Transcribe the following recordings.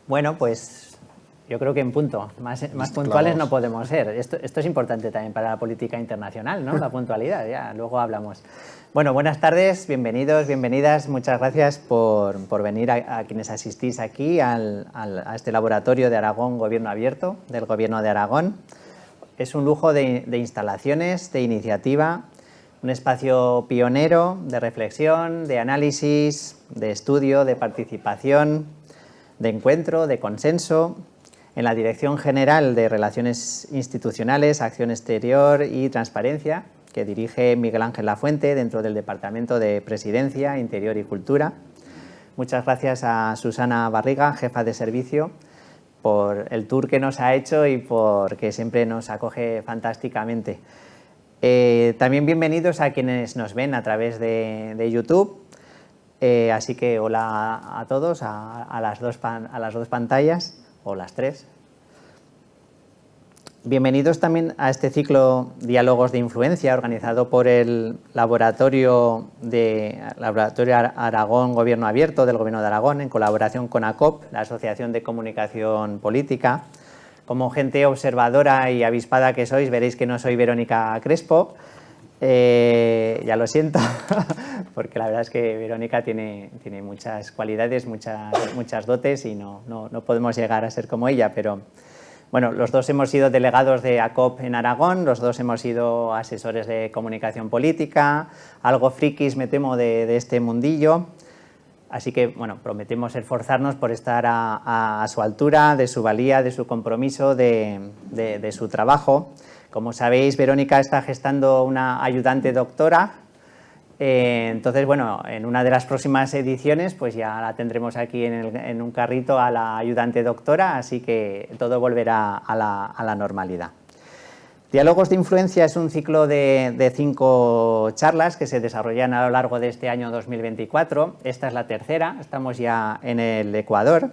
Bueno, pues yo creo que en punto. Más puntuales no podemos ser. Esto es importante también para la política internacional, ¿no? La puntualidad, ya luego hablamos. Bueno, buenas tardes, bienvenidos, bienvenidas. Muchas gracias por venir a quienes asistís aquí a este laboratorio de Aragón Gobierno Abierto, del Gobierno de Aragón. Es un lujo de instalaciones, de iniciativa, un espacio pionero de reflexión, de análisis, de estudio, de participación, de encuentro, de consenso, en la Dirección General de Relaciones Institucionales, Acción Exterior y Transparencia, que dirige Miguel Ángel Lafuente dentro del Departamento de Presidencia, Interior y Cultura. Muchas gracias a Susana Barriga, jefa de servicio, por el tour que nos ha hecho y porque siempre nos acoge fantásticamente. También bienvenidos a quienes nos ven a través de YouTube. Así que hola a todos, a las dos pantallas, o las tres. Bienvenidos también a este ciclo Diálogos de Influencia, organizado por el Laboratorio Aragón Gobierno Abierto del Gobierno de Aragón, en colaboración con ACOP, la Asociación de Comunicación Política. Como gente observadora y avispada que sois, veréis que no soy Verónica Crespo. Ya lo siento, porque la verdad es que Verónica tiene muchas cualidades, muchas dotes y no podemos llegar a ser como ella, pero bueno, los dos hemos sido delegados de ACOP en Aragón, los dos hemos sido asesores de comunicación política, algo frikis me temo de este mundillo, así que bueno, prometemos esforzarnos por estar a su altura, de su valía, de su compromiso, de su trabajo. Como sabéis, Verónica está gestando una ayudante doctora, entonces, bueno, en una de las próximas ediciones pues ya la tendremos aquí en un carrito a la ayudante doctora, así que todo volverá a la normalidad. Diálogos de Influencia es un ciclo de 5 charlas que se desarrollan a lo largo de este año 2024. Esta es la tercera, estamos ya en el Ecuador.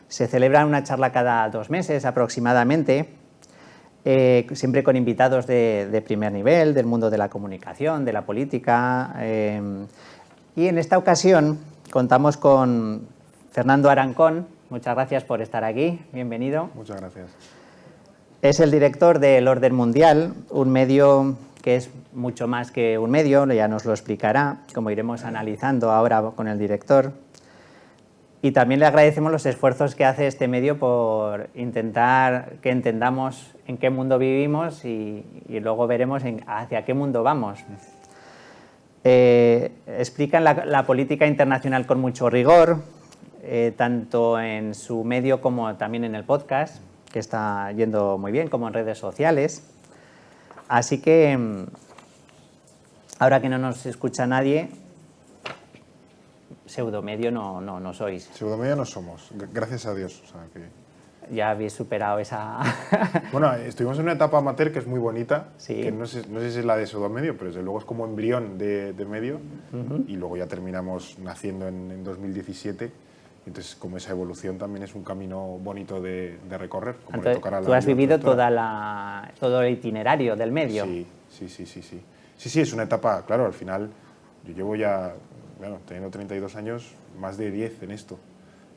Se celebra una charla cada 2 meses aproximadamente. Siempre con invitados de primer nivel, del mundo de la comunicación, de la política. Y en esta ocasión contamos con Fernando Arancón. Muchas gracias por estar aquí. Bienvenido. Muchas gracias. Es el director del Orden Mundial, un medio que es mucho más que un medio, ya nos lo explicará, como iremos analizando ahora con el director. Y también le agradecemos los esfuerzos que hace este medio por intentar que entendamos en qué mundo vivimos y luego veremos hacia qué mundo vamos. Explican la política internacional con mucho rigor, tanto en su medio como también en el podcast, que está yendo muy bien, como en redes sociales. Así que, ahora que no nos escucha nadie, pseudomedio no sois. Pseudomedio no somos, gracias a Dios. O sea, que... Ya habéis superado esa... Bueno, estuvimos en una etapa amateur que es muy bonita, sí. Que no sé si es la de pseudomedio, pero desde luego es como embrión de medio, y luego ya terminamos naciendo en 2017. Entonces, como esa evolución también es un camino bonito de recorrer. Como entonces, le tocará a la tú has vivido doctora. todo el itinerario del medio. Sí, es una etapa, claro, al final yo llevo ya... Bueno, teniendo 32 años, más de 10 en esto.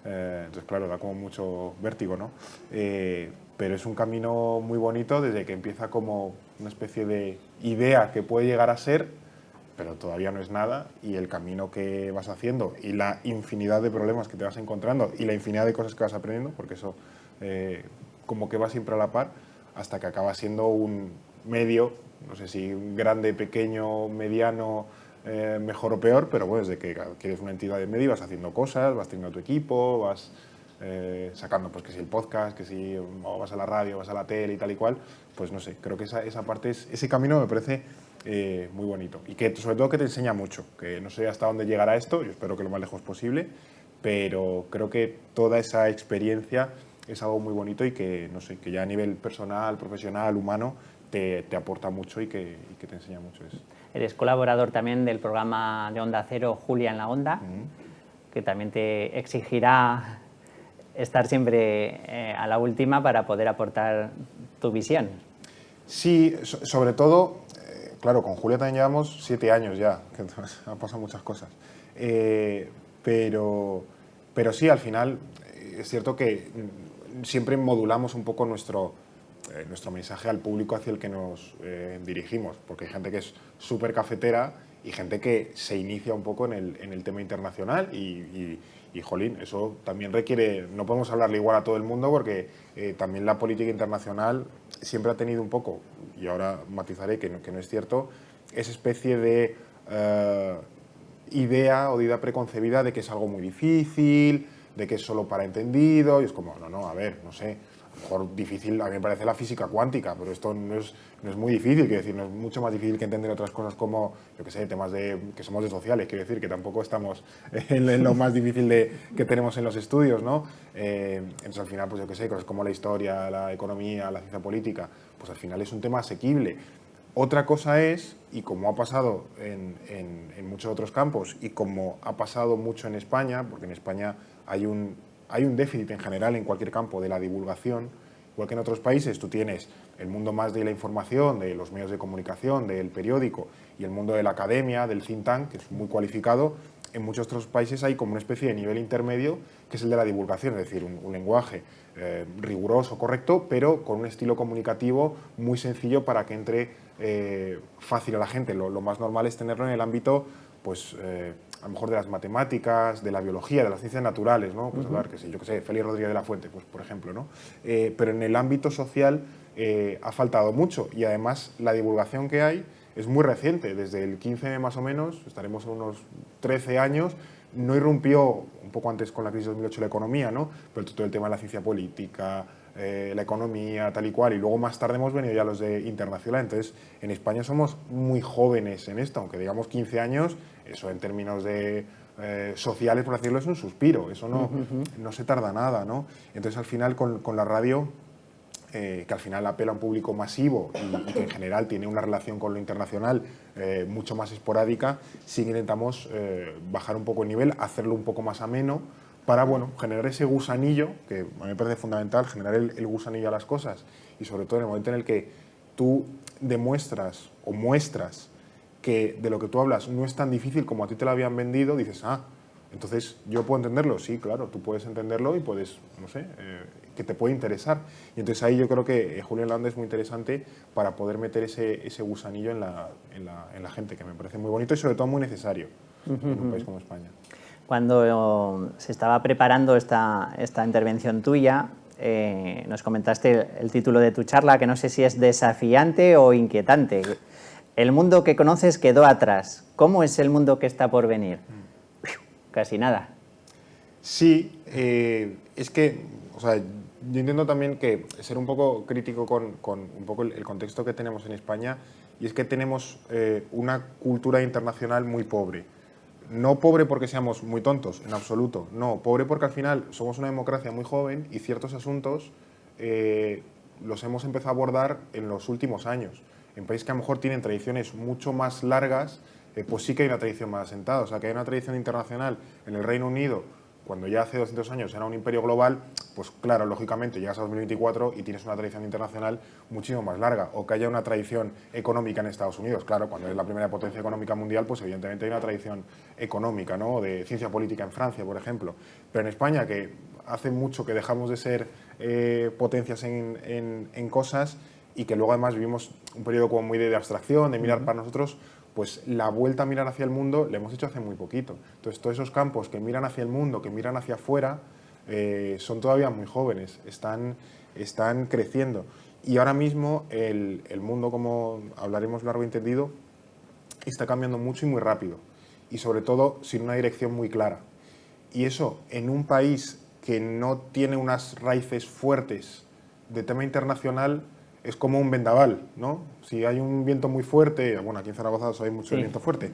Entonces, claro, da como mucho vértigo, ¿no? Pero es un camino muy bonito desde que empieza como una especie de idea que puede llegar a ser, pero todavía no es nada, y el camino que vas haciendo y la infinidad de problemas que te vas encontrando y la infinidad de cosas que vas aprendiendo, porque eso como que va siempre a la par, hasta que acaba siendo un medio, no sé si grande, pequeño, mediano... mejor o peor, pero bueno, desde que eres una entidad de medio vas haciendo cosas, vas teniendo tu equipo, vas sacando pues que si el podcast, que si vas a la radio, vas a la tele y tal y cual, pues no sé, creo que esa parte, ese camino me parece muy bonito y que sobre todo que te enseña mucho, que no sé hasta dónde llegará esto, yo espero que lo más lejos posible, pero creo que toda esa experiencia es algo muy bonito y que, no sé, que ya a nivel personal, profesional, humano, te aporta mucho y que te enseña mucho eso. Eres colaborador también del programa de Onda Cero Julia en la Onda, que también te exigirá estar siempre a la última para poder aportar tu visión. Sí, sobre todo, claro, con Julia también llevamos 7 años ya, que han pasado muchas cosas. Pero sí, al final es cierto que siempre modulamos un poco nuestro mensaje al público hacia el que nos dirigimos, porque hay gente que es súper cafetera y gente que se inicia un poco en el tema internacional y, jolín, eso también requiere, no podemos hablarle igual a todo el mundo porque también la política internacional siempre ha tenido un poco, y ahora matizaré que no es cierto, esa especie de idea o de idea preconcebida de que es algo muy difícil, de que es solo para entendido, y es como, no, a ver, no sé, a lo mejor difícil, a mí me parece la física cuántica, pero esto no es muy difícil, quiero decir, no es mucho más difícil que entender otras cosas como, yo qué sé, temas que somos de sociales, quiero decir, que tampoco estamos en lo más difícil que tenemos en los estudios, ¿no? Entonces, al final, pues yo qué sé, cosas como la historia, la economía, la ciencia política, pues al final es un tema asequible. Otra cosa es, y como ha pasado en muchos otros campos, y como ha pasado mucho en España, porque en España hay un déficit en general en cualquier campo de la divulgación, igual que en otros países tú tienes el mundo más de la información, de los medios de comunicación, del periódico, y el mundo de la academia, del think tank, que es muy cualificado. En muchos otros países hay como una especie de nivel intermedio, que es el de la divulgación, es decir, un lenguaje riguroso, correcto, pero con un estilo comunicativo muy sencillo para que entre fácil a la gente. Lo más normal es tenerlo en el ámbito, pues, a lo mejor de las matemáticas, de la biología, de las ciencias naturales, ¿no? Pues hablar, yo qué sé, Félix Rodríguez de la Fuente, pues, por ejemplo, ¿no? Pero en el ámbito social ha faltado mucho, y además la divulgación que hay es muy reciente, desde el 15 más o menos, estaremos en unos 13 años, no irrumpió un poco antes con la crisis de 2008 la economía, ¿no? Pero todo el tema de la ciencia política, la economía, tal y cual, y luego más tarde hemos venido ya los de internacional. Entonces, en España somos muy jóvenes en esto, aunque digamos 15 años, eso en términos de sociales, por decirlo, es un suspiro, eso no se tarda nada, ¿no? Entonces, al final, con la radio, que al final apela a un público masivo y que en general tiene una relación con lo internacional mucho más esporádica, sí que intentamos bajar un poco el nivel, hacerlo un poco más ameno, para, bueno, generar ese gusanillo, que a mí me parece fundamental, generar el gusanillo a las cosas, y sobre todo en el momento en el que tú demuestras o muestras que de lo que tú hablas no es tan difícil como a ti te lo habían vendido, dices, entonces yo puedo entenderlo, sí, claro, tú puedes entenderlo y puedes, no sé, que te puede interesar. Y entonces ahí yo creo que Julián Landa es muy interesante para poder meter ese gusanillo en la gente, que me parece muy bonito y sobre todo muy necesario en un país como España. Cuando se estaba preparando esta intervención tuya, nos comentaste el título de tu charla, que no sé si es desafiante o inquietante. El mundo que conoces quedó atrás. ¿Cómo es el mundo que está por venir? Casi nada. Sí, es que, o sea, yo intento también ser un poco crítico con un poco el contexto que tenemos en España, y es que tenemos una cultura internacional muy pobre. No pobre porque seamos muy tontos, en absoluto. No, pobre porque al final somos una democracia muy joven y ciertos asuntos los hemos empezado a abordar en los últimos años. En países que a lo mejor tienen tradiciones mucho más largas, pues sí que hay una tradición más asentada. O sea, que hay una tradición internacional en el Reino Unido, cuando ya hace 200 años era un imperio global, pues claro, lógicamente llegas a 2024 y tienes una tradición internacional muchísimo más larga. O que haya una tradición económica en Estados Unidos. Claro, cuando es la primera potencia económica mundial, pues evidentemente hay una tradición económica, ¿no? De ciencia política en Francia, por ejemplo. Pero en España, que hace mucho que dejamos de ser potencias en cosas, y que luego además vivimos un periodo como muy de abstracción, de mirar para nosotros, pues la vuelta a mirar hacia el mundo la hemos hecho hace muy poquito. Entonces, todos esos campos que miran hacia el mundo, que miran hacia afuera, son todavía muy jóvenes, están creciendo. Y ahora mismo el mundo, como hablaremos largo y entendido, está cambiando mucho y muy rápido. Y sobre todo sin una dirección muy clara. Y eso en un país que no tiene unas raíces fuertes de tema internacional, es como un vendaval, ¿no? Si hay un viento muy fuerte, bueno, aquí en Zaragoza hay mucho viento fuerte,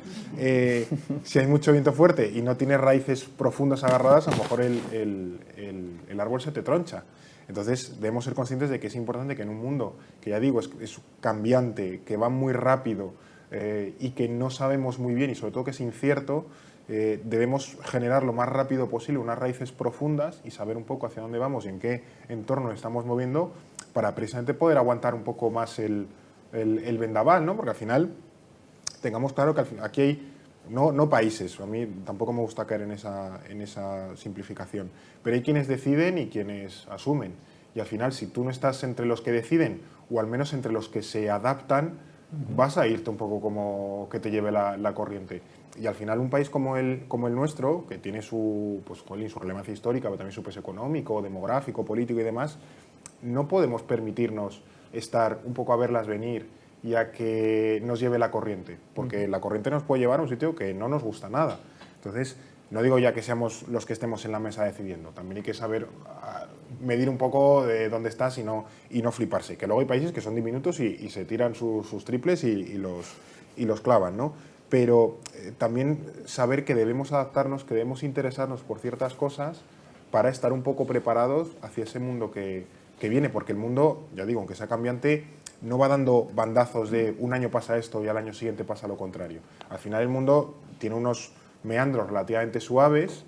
si hay mucho viento fuerte y no tienes raíces profundas agarradas, a lo mejor el árbol se te troncha. Entonces debemos ser conscientes de que es importante que en un mundo que, ya digo, es cambiante, que va muy rápido y que no sabemos muy bien, y sobre todo que es incierto, debemos generar lo más rápido posible unas raíces profundas y saber un poco hacia dónde vamos y en qué entorno estamos moviendo, para precisamente poder aguantar un poco más el vendaval, ¿no? Porque al final tengamos claro que aquí hay no países, a mí tampoco me gusta caer en esa simplificación, pero hay quienes deciden y quienes asumen. Y al final, si tú no estás entre los que deciden, o al menos entre los que se adaptan, vas a irte un poco como que te lleve la corriente. Y al final un país como el nuestro, que tiene su relevancia histórica, pero también su peso económico, demográfico, político y demás, no podemos permitirnos estar un poco a verlas venir y a que nos lleve la corriente, porque la corriente nos puede llevar a un sitio que no nos gusta nada. Entonces, no digo ya que seamos los que estemos en la mesa decidiendo, también hay que saber medir un poco de dónde estás y no fliparse, que luego hay países que son diminutos y se tiran sus triples y los clavan, ¿no? Pero también saber que debemos adaptarnos, que debemos interesarnos por ciertas cosas para estar un poco preparados hacia ese mundo que viene, porque el mundo, ya digo, aunque sea cambiante, no va dando bandazos de un año pasa esto y al año siguiente pasa lo contrario. Al final el mundo tiene unos meandros relativamente suaves,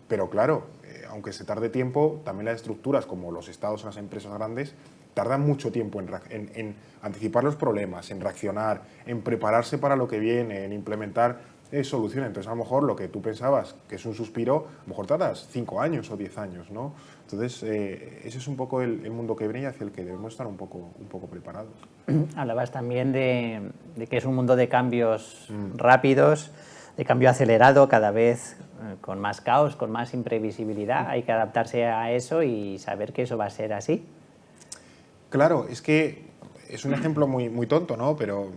pero claro, aunque se tarde tiempo, también las estructuras como los estados o las empresas grandes tardan mucho tiempo en anticipar los problemas, en reaccionar, en prepararse para lo que viene, en implementar soluciones. Entonces, a lo mejor lo que tú pensabas que es un suspiro, a lo mejor tardas 5 años o 10 años, ¿no? Entonces, ese es un poco el mundo que viene y hacia el que debemos estar un poco preparados. Hablabas también de que es un mundo de cambios rápidos, de cambio acelerado, cada vez con más caos, con más imprevisibilidad. Hay que adaptarse a eso y saber que eso va a ser así. Claro, es que es un ejemplo muy tonto, ¿no? Pero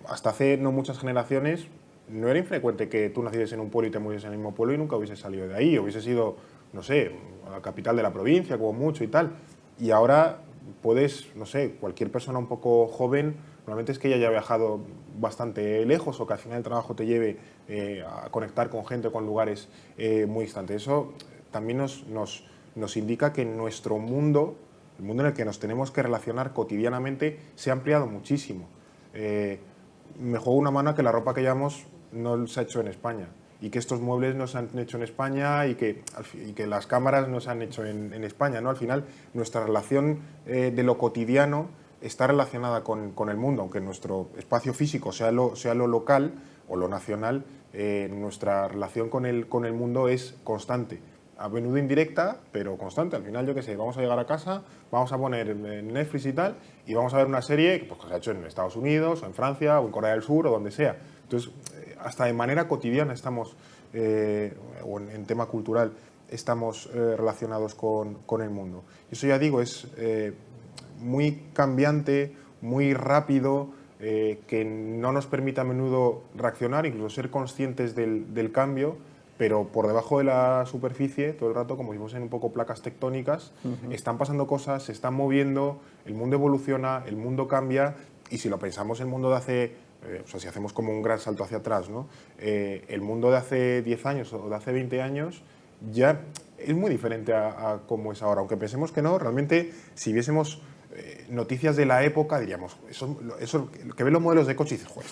hasta hace no muchas generaciones no era infrecuente que tú nacieses en un pueblo y te murieses en el mismo pueblo y nunca hubieses salido de ahí, hubieses ido, no sé, a la capital de la provincia, como mucho y tal. Y ahora puedes, no sé, cualquier persona un poco joven, normalmente es que ya haya viajado bastante lejos o que al final el trabajo te lleve a conectar con gente o con lugares muy distantes. Eso también nos indica que nuestro mundo, el mundo en el que nos tenemos que relacionar cotidianamente, se ha ampliado muchísimo. Me juego una mano a que la ropa que llevamos no se ha hecho en España y que estos muebles no se han hecho en España y que las cámaras no se han hecho en España, ¿no? Al final, nuestra relación de lo cotidiano está relacionada con el mundo, aunque nuestro espacio físico sea lo local o lo nacional, nuestra relación con el mundo es constante. A menudo indirecta, pero constante. Al final, yo qué sé, vamos a llegar a casa, vamos a poner Netflix y tal, y vamos a ver una serie que se ha hecho en Estados Unidos, o en Francia, o en Corea del Sur, o donde sea. Entonces, hasta de manera cotidiana estamos, o en tema cultural, estamos relacionados con el mundo. Y eso, ya digo, es muy cambiante, muy rápido, que no nos permite a menudo reaccionar, incluso ser conscientes del cambio, pero por debajo de la superficie, todo el rato, como si fuesen un poco placas tectónicas, están pasando cosas, se están moviendo, el mundo evoluciona, el mundo cambia, y si lo pensamos, el mundo de hace, si hacemos como un gran salto hacia atrás, ¿no? El mundo de hace 10 años o de hace 20 años ya es muy diferente a cómo es ahora, aunque pensemos que no, realmente, si viésemos noticias de la época, diríamos, eso que ven los modelos de coche y dices, joder,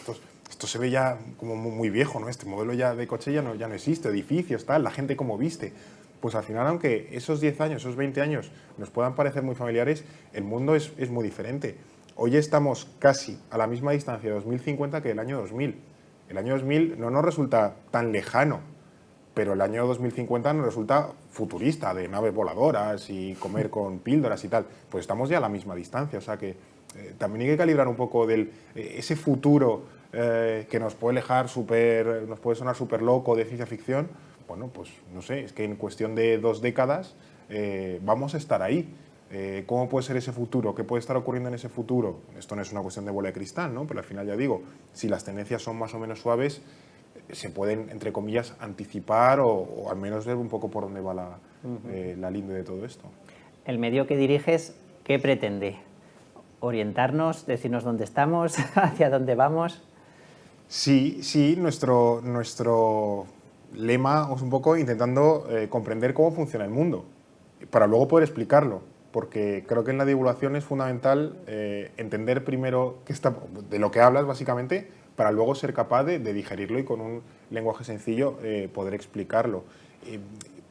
esto se ve ya como muy viejo, ¿no? Este modelo ya de coche ya no existe, edificios, tal, la gente cómo viste. Pues al final, aunque esos 10 años, esos 20 años nos puedan parecer muy familiares, el mundo es muy diferente. Hoy estamos casi a la misma distancia de 2050 que el año 2000. El año 2000 no nos resulta tan lejano, pero el año 2050 nos resulta futurista, de naves voladoras y comer con píldoras y tal. Pues estamos ya a la misma distancia, o sea que también hay que calibrar un poco ese futuro que nos puede nos puede sonar súper loco de ciencia ficción. Bueno, pues no sé, es que en cuestión de 2 décadas vamos a estar ahí. ¿Cómo puede ser ese futuro? ¿Qué puede estar ocurriendo en ese futuro? Esto no es una cuestión de bola de cristal, ¿no? Pero al final, ya digo, si las tendencias son más o menos suaves, se pueden, entre comillas, anticipar o al menos ver un poco por dónde va la línea de todo esto. El medio que diriges, ¿qué pretende? ¿Orientarnos, decirnos dónde estamos, hacia dónde vamos? Sí, nuestro lema es un poco intentando comprender cómo funciona el mundo, para luego poder explicarlo, porque creo que en la divulgación es fundamental entender primero de lo que hablas, básicamente, para luego ser capaz de digerirlo y con un lenguaje sencillo poder explicarlo.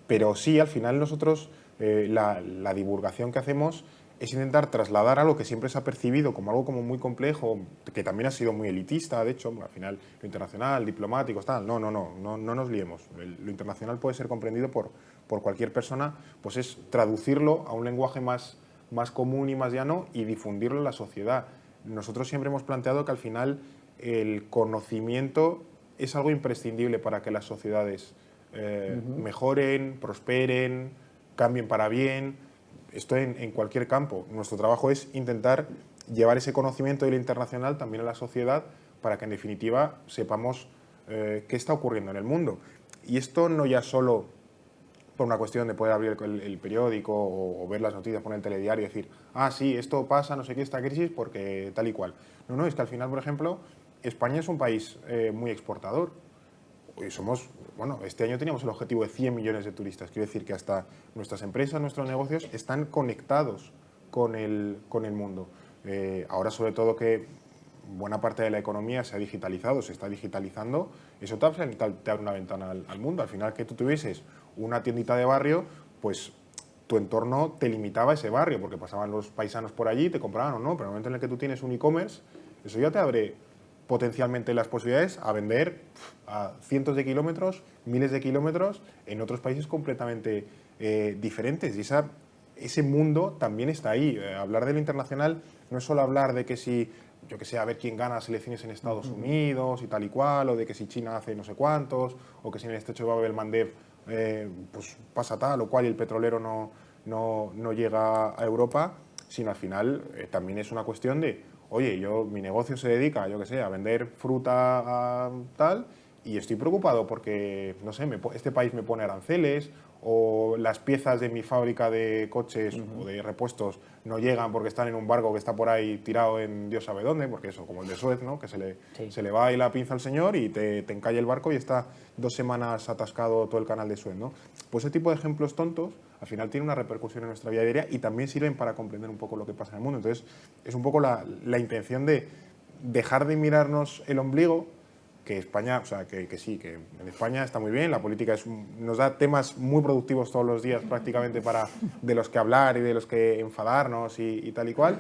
Pero sí, al final nosotros la divulgación que hacemos es intentar trasladar algo que siempre se ha percibido como algo como muy complejo, que también ha sido muy elitista, de hecho, al final lo internacional, diplomáticos, tal, no nos liemos. Lo internacional puede ser comprendido por cualquier persona, pues es traducirlo a un lenguaje más común y más llano y difundirlo en la sociedad. Nosotros siempre hemos planteado que al final el conocimiento es algo imprescindible para que las sociedades mejoren, prosperen, cambien para bien. Esto en cualquier campo. Nuestro trabajo es intentar llevar ese conocimiento de lo internacional también a la sociedad para que en definitiva sepamos qué está ocurriendo en el mundo. Y esto no ya solo por una cuestión de poder abrir el periódico o ver las noticias, poner el telediario y decir, ah, sí, esto pasa, no sé qué, esta crisis, porque tal y cual. No, es que al final, por ejemplo, España es un país muy exportador. Este año teníamos el objetivo de 100 millones de turistas. Quiero decir que hasta nuestras empresas, nuestros negocios están conectados con el mundo. Ahora, sobre todo que buena parte de la economía se ha digitalizado, se está digitalizando, eso te abre una ventana al mundo. Al final, que tú tuvieses una tiendita de barrio, pues tu entorno te limitaba a ese barrio, porque pasaban los paisanos por allí, te compraban o no, pero en el momento en el que tú tienes un e-commerce, eso ya te abre potencialmente las posibilidades a vender a cientos de kilómetros, miles de kilómetros, en otros países completamente diferentes. Y ese mundo también está ahí. Hablar de lo internacional no es solo hablar de que si, yo que sé, a ver quién gana las elecciones en Estados Unidos y tal y cual, o de que si China hace no sé cuántos, o que si en el estrecho de Bab el-Mandeb pues pasa tal o cual y el petrolero no llega a Europa, sino al final también es una cuestión de, oye, mi negocio se dedica, yo que sé, a vender fruta a tal, y estoy preocupado porque, no sé, este país me pone aranceles, o las piezas de mi fábrica de coches o de repuestos no llegan porque están en un barco que está por ahí tirado en Dios sabe dónde, porque eso, como el de Suez, ¿no? Que se le va ahí la pinza al señor y te encalla el barco y está 2 semanas atascado todo el canal de Suez, ¿no? Pues ese tipo de ejemplos tontos al final tienen una repercusión en nuestra vida diaria y también sirven para comprender un poco lo que pasa en el mundo. Entonces, es un poco la intención de dejar de mirarnos el ombligo, que España, o sea, que sí, que en España está muy bien, la política nos da temas muy productivos todos los días prácticamente de los que hablar y de los que enfadarnos y tal y cual,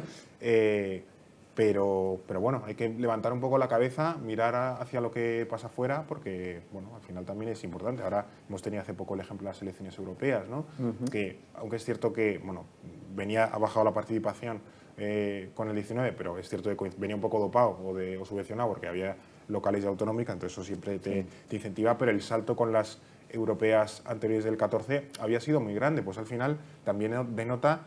pero bueno, hay que levantar un poco la cabeza, mirar hacia lo que pasa afuera, porque bueno, al final también es importante. Ahora hemos tenido hace poco el ejemplo de las elecciones europeas, ¿no? Que aunque es cierto que bueno, ha bajado la participación con el 19, pero es cierto que venía un poco dopado o subvencionado porque había locales y autonómicas, entonces eso siempre te incentiva, pero el salto con las europeas anteriores del 14 había sido muy grande, pues al final también denota,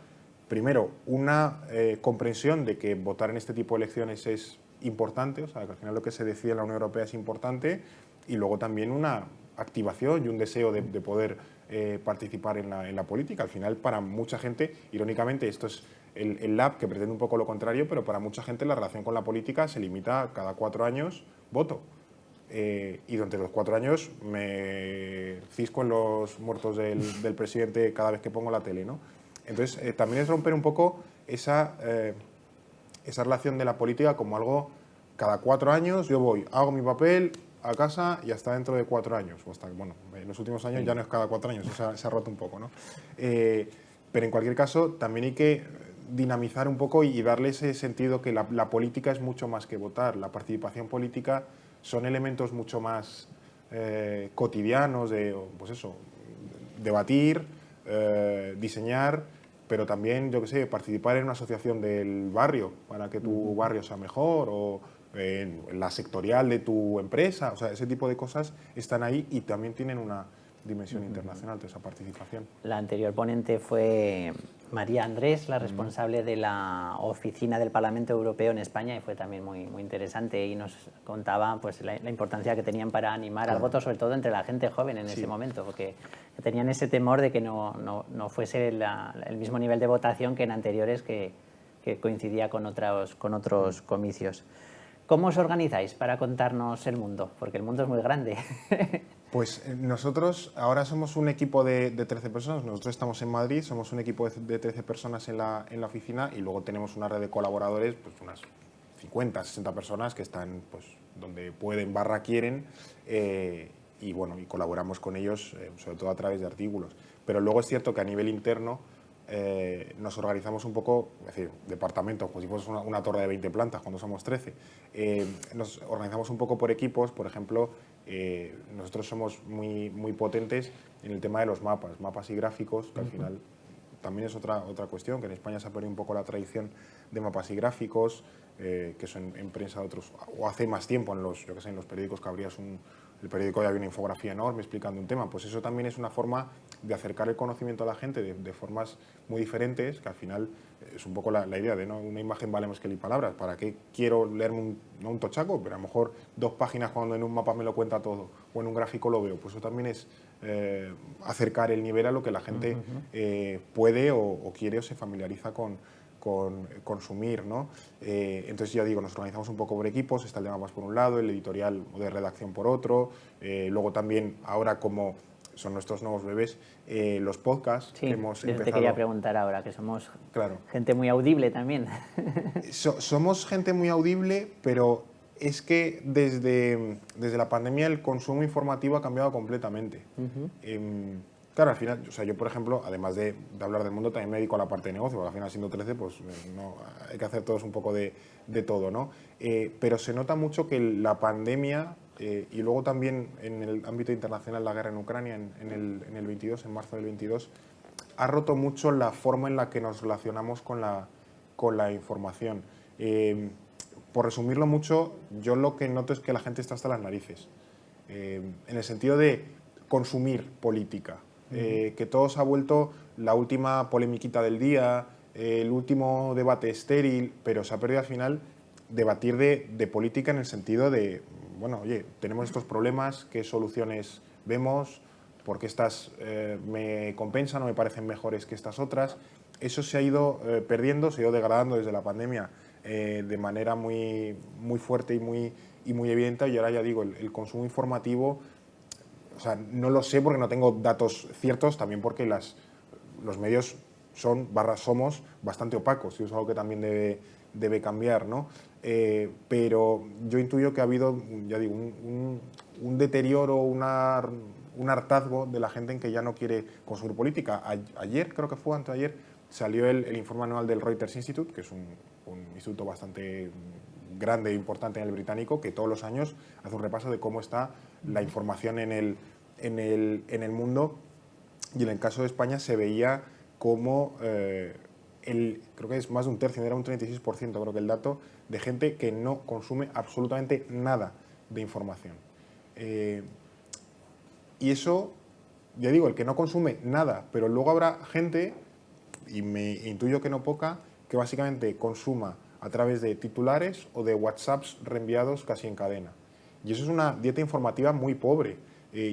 primero, una comprensión de que votar en este tipo de elecciones es importante, o sea, que al final lo que se decide en la Unión Europea es importante, y luego también una activación y un deseo de poder participar en la política. Al final, para mucha gente, irónicamente, esto es el lab que pretende un poco lo contrario, pero para mucha gente la relación con la política se limita a cada 4 años voto. Y durante los 4 años me cisco en los muertos del presidente cada vez que pongo la tele, ¿no? Entonces, también es romper un poco esa relación de la política como algo, cada 4 años yo voy, hago mi papel a casa y hasta dentro de 4 años. O hasta, bueno, en los últimos años ya no es cada 4 años, se ha roto un poco, ¿no? Pero en cualquier caso, también hay que dinamizar un poco y darle ese sentido que la política es mucho más que votar. La participación política son elementos mucho más cotidianos de, pues eso, debatir, diseñar, pero también, yo qué sé, participar en una asociación del barrio para que tu barrio sea mejor, o en la sectorial de tu empresa. O sea, ese tipo de cosas están ahí y también tienen una dimensión internacional de esa participación. La anterior ponente fue María Andrés, la responsable de la oficina del Parlamento Europeo en España, y fue también muy interesante, y nos contaba pues la importancia que tenían para animar al voto, sobre todo entre la gente joven en ese momento, porque tenían ese temor de que no fuese el mismo nivel de votación que en anteriores, que coincidía con otros comicios. ¿Cómo os organizáis para contarnos el mundo? Porque el mundo es muy grande. Pues nosotros ahora somos un equipo de 13 personas, nosotros estamos en Madrid, somos un equipo de 13 personas en la oficina, y luego tenemos una red de colaboradores, pues unas 50, 60 personas que están pues donde pueden / quieren, y bueno, y colaboramos con ellos sobre todo a través de artículos. Pero luego es cierto que a nivel interno nos organizamos un poco, es decir, departamentos, pues si fuese una torre de 20 plantas cuando somos 13, nos organizamos un poco por equipos. Por ejemplo, nosotros somos muy potentes en el tema de los mapas y gráficos, que al final también es otra cuestión, que en España se ha perdido un poco la tradición de mapas y gráficos, que eso en prensa de otros, o hace más tiempo en los periódicos que abrías el periódico y había una infografía enorme explicando un tema. Pues eso también es una forma de acercar el conocimiento a la gente de formas muy diferentes, que al final es un poco la idea de, ¿no? Una imagen vale más que 1000 palabras. ¿Para qué quiero leerme no un tochaco, pero a lo mejor 2 páginas cuando en un mapa me lo cuenta todo, o en un gráfico lo veo? Pues eso también es acercar el nivel a lo que la gente puede o quiere o se familiariza con consumir, ¿no? Entonces, ya digo, nos organizamos un poco por equipos. Está el de mapas por un lado, el editorial o de redacción por otro. Luego también, ahora como son nuestros nuevos bebés, los podcasts sí, que hemos empezado. Te quería preguntar ahora, que somos claro. gente muy audible también. Somos gente muy audible, pero es que desde la pandemia el consumo informativo ha cambiado completamente. Claro, al final, o sea, yo por ejemplo, además de hablar del mundo, también me dedico a la parte de negocio, porque al final siendo 13, pues no, hay que hacer todos un poco de todo, ¿no? Pero se nota mucho que la pandemia, y luego también en el ámbito internacional, la guerra en Ucrania en el 22, en marzo del 22, ha roto mucho la forma en la que nos relacionamos con la información. Por resumirlo mucho, yo lo que noto es que la gente está hasta las narices, en el sentido de consumir política. Que todo se ha vuelto la última polemiquita del día, el último debate estéril, pero se ha perdido al final debatir de política en el sentido de, bueno, oye, tenemos estos problemas, ¿qué soluciones vemos? ¿Por qué estas me compensan o me parecen mejores que estas otras? Eso se ha ido perdiendo, se ha ido degradando desde la pandemia de manera muy fuerte y muy evidente, y ahora ya digo, el consumo informativo. O sea, no lo sé porque no tengo datos ciertos, también porque los medios somos bastante opacos, y eso es algo que también debe cambiar, ¿no? Pero yo intuyo que ha habido, ya digo, un deterioro, un hartazgo de la gente en que ya no quiere consumir política. Ayer, creo que fue anteayer, salió el informe anual del Reuters Institute, que es un instituto bastante grande e importante en el británico, que todos los años hace un repaso de cómo está la información en el mundo, y en el caso de España se veía como creo que es más de un tercio, era un 36%, creo que el dato, de gente que no consume absolutamente nada de información. Y eso, ya digo, el que no consume nada, pero luego habrá gente, y me intuyo que no poca, que básicamente consuma a través de titulares o de WhatsApps reenviados casi en cadena. Y eso es una dieta informativa muy pobre.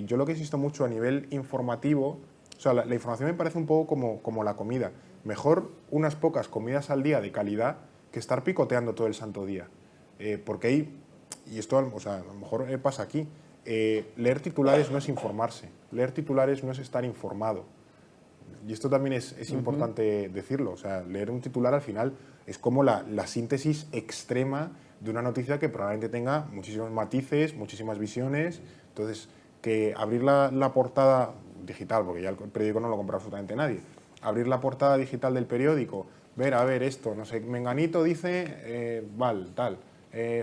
Yo lo que insisto mucho a nivel informativo, o sea, la información me parece un poco como la comida. Mejor unas pocas comidas al día de calidad que estar picoteando todo el santo día. Porque hay, y esto o sea, a lo mejor pasa aquí, leer titulares no es informarse, leer titulares no es estar informado. Y esto también es importante decirlo. O sea, leer un titular al final es como la síntesis extrema de una noticia que probablemente tenga muchísimos matices, muchísimas visiones. Entonces, que abrir la portada digital, porque ya el periódico no lo compra absolutamente nadie, abrir la portada digital del periódico, ver, a ver, esto, no sé, Menganito dice, tal,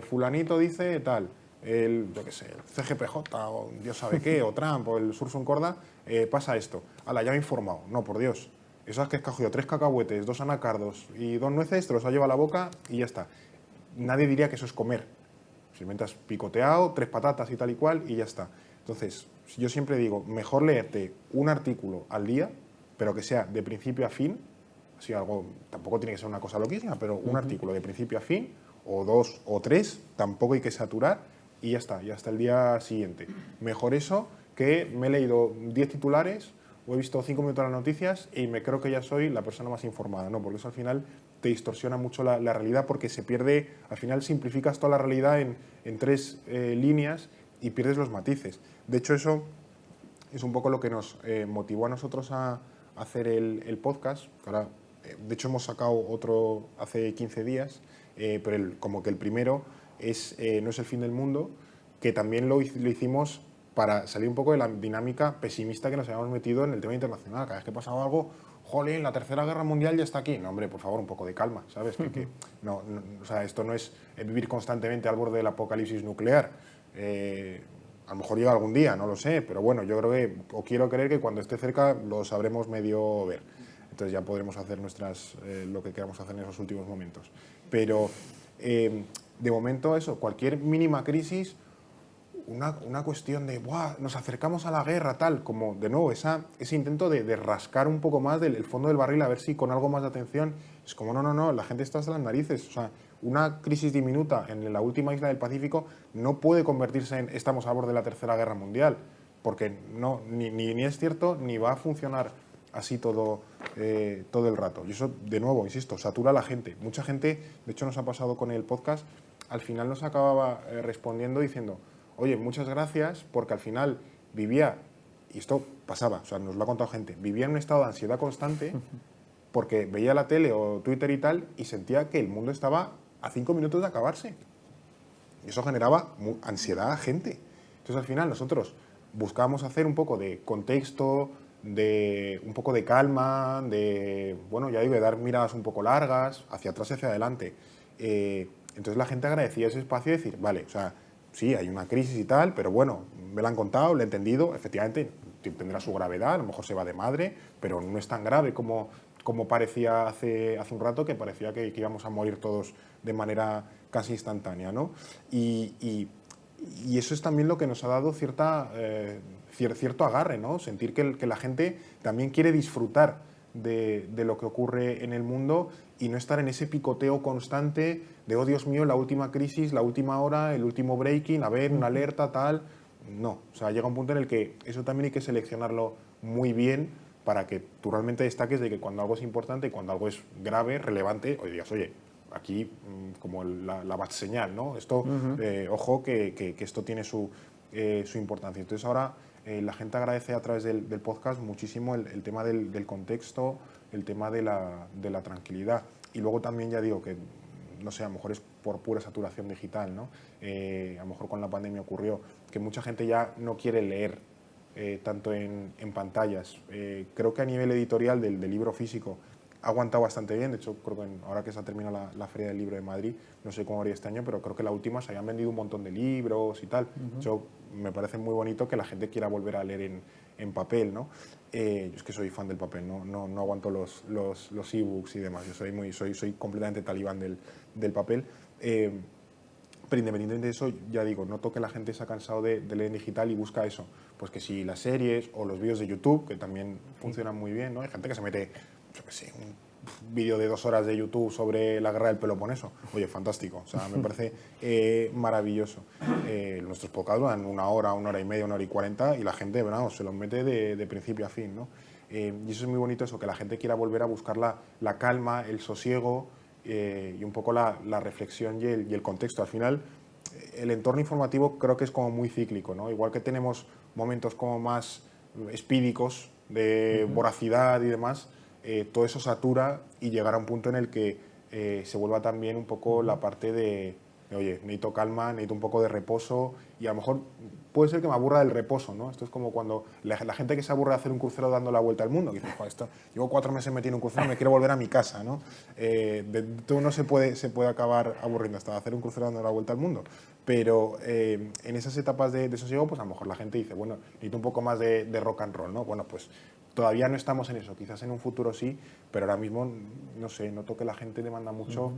fulanito dice tal, yo qué sé, el CGPJ o Dios sabe qué, o Trump o el Sursum Corda, pasa esto. Ala, ya me he informado. No, por Dios. Eso es que has cogido 3 cacahuetes, 2 anacardos y 2 nueces, te los ha llevado a la boca y ya está. Nadie diría que eso es comer. Simplemente has picoteado 3 patatas y tal y cual y ya está. Entonces, yo siempre digo, mejor leerte un artículo al día, pero que sea de principio a fin, así algo, tampoco tiene que ser una cosa loquísima, pero un artículo de principio a fin, o 2 o 3, tampoco hay que saturar, y ya está, y hasta el día siguiente. Mejor eso que me he leído 10 titulares o he visto 5 minutos de las noticias y me creo que ya soy la persona más informada, ¿no? Porque eso al final te distorsiona mucho la realidad, porque se pierde, al final simplificas toda la realidad en 3 líneas y pierdes los matices. De hecho, eso es un poco lo que nos motivó a nosotros a hacer el podcast, que ahora, de hecho hemos sacado otro hace 15 días, pero como que el primero no es el fin del mundo, que también lo hicimos para salir un poco de la dinámica pesimista que nos habíamos metido en el tema internacional. Cada vez que pasaba algo, jolín, la Tercera Guerra Mundial ya está aquí. No, hombre, por favor, un poco de calma, ¿sabes? O sea, esto no es vivir constantemente al borde del apocalipsis nuclear. A lo mejor llega algún día, no lo sé, pero bueno, yo creo que, o quiero creer que cuando esté cerca lo sabremos medio ver. Entonces ya podremos hacer lo que queramos hacer en esos últimos momentos. Pero, de momento, eso, cualquier mínima crisis, una cuestión de, ¡buah!, nos acercamos a la guerra, tal, como, de nuevo, ese intento de rascar un poco más del fondo del barril a ver si con algo más de atención, es como, no, la gente está hasta las narices. O sea, una crisis diminuta en la última isla del Pacífico no puede convertirse en estamos a borde de la Tercera Guerra Mundial, porque ni es cierto ni va a funcionar así todo el rato. Y eso, de nuevo, insisto, satura a la gente. Mucha gente, de hecho nos ha pasado con el podcast, al final nos acababa respondiendo diciendo, oye, muchas gracias, porque al final vivía, y esto pasaba, o sea, nos lo ha contado gente, vivía en un estado de ansiedad constante porque veía la tele o Twitter y tal y sentía que el mundo estaba a 5 minutos de acabarse. Y eso generaba ansiedad a gente. Entonces, al final, nosotros buscábamos hacer un poco de contexto, un poco de calma, bueno, ya digo, de dar miradas un poco largas, hacia atrás y hacia adelante. Entonces, la gente agradecía ese espacio de decir, vale, o sea, sí, hay una crisis y tal, pero bueno, me la han contado, lo he entendido, efectivamente tendrá su gravedad, a lo mejor se va de madre, pero no es tan grave como parecía hace un rato, que parecía que íbamos a morir todos de manera casi instantánea, ¿no? Y eso es también lo que nos ha dado cierto agarre, ¿no? Sentir que la gente también quiere disfrutar de lo que ocurre en el mundo y no estar en ese picoteo constante de, oh Dios mío, la última crisis, la última hora, el último breaking, a ver, una alerta, tal. No, o sea, llega un punto en el que eso también hay que seleccionarlo muy bien para que tú realmente destaques de que cuando algo es importante, cuando algo es grave, relevante, hoy digas, oye, aquí como la bad señal, ¿no? Esto, ojo, que esto tiene su importancia. Entonces ahora la gente agradece a través del podcast muchísimo el tema del contexto, el tema de la tranquilidad. Y luego también ya digo que, no sé, a lo mejor es por pura saturación digital, ¿no? A lo mejor con la pandemia ocurrió que mucha gente ya no quiere leer tanto en pantallas. Creo que a nivel editorial del libro físico ha aguantado bastante bien. De hecho, creo que ahora que se ha terminado la Feria del Libro de Madrid, no sé cómo haría este año, pero creo que la última se habían vendido un montón de libros y tal. De hecho, me parece muy bonito que la gente quiera volver a leer en papel, ¿no? Yo es que soy fan del papel, no aguanto los e-books y demás. Yo soy completamente talibán del papel. Pero independientemente de eso, ya digo, noto que la gente se ha cansado de leer en digital y busca eso. Pues que si las series o los vídeos de YouTube, que también funcionan muy bien, ¿no? Hay gente que se mete, yo qué sé, un vídeo de 2 horas de YouTube sobre la guerra del Peloponeso. Oye, fantástico. O sea, me parece maravilloso. Nuestros podcasts duran 1 hora, 1 hora y media, 1 hora y 40 y la gente, bueno, se los mete de principio a fin, ¿no? Y eso es muy bonito, eso, que la gente quiera volver a buscar la calma, el sosiego, y un poco la reflexión y el contexto. Al final, el entorno informativo creo que es como muy cíclico, ¿no? Igual que tenemos momentos como más espídicos, de voracidad y demás, todo eso satura y llegará a un punto en el que se vuelva también un poco la parte de, oye, necesito calma, necesito un poco de reposo, y a lo mejor puede ser que me aburra del reposo, ¿no? Esto es como cuando la gente que se aburre de hacer un crucero dando la vuelta al mundo, que dice, llevo 4 meses metido en un crucero, me quiero volver a mi casa, ¿no? Todo no se puede acabar aburriendo hasta hacer un crucero dando la vuelta al mundo, pero en esas etapas de sosiego, pues a lo mejor la gente dice, bueno, necesito un poco más de rock and roll, ¿no? Bueno, pues todavía no estamos en eso, quizás en un futuro sí, pero ahora mismo, no sé, noto que la gente demanda mucho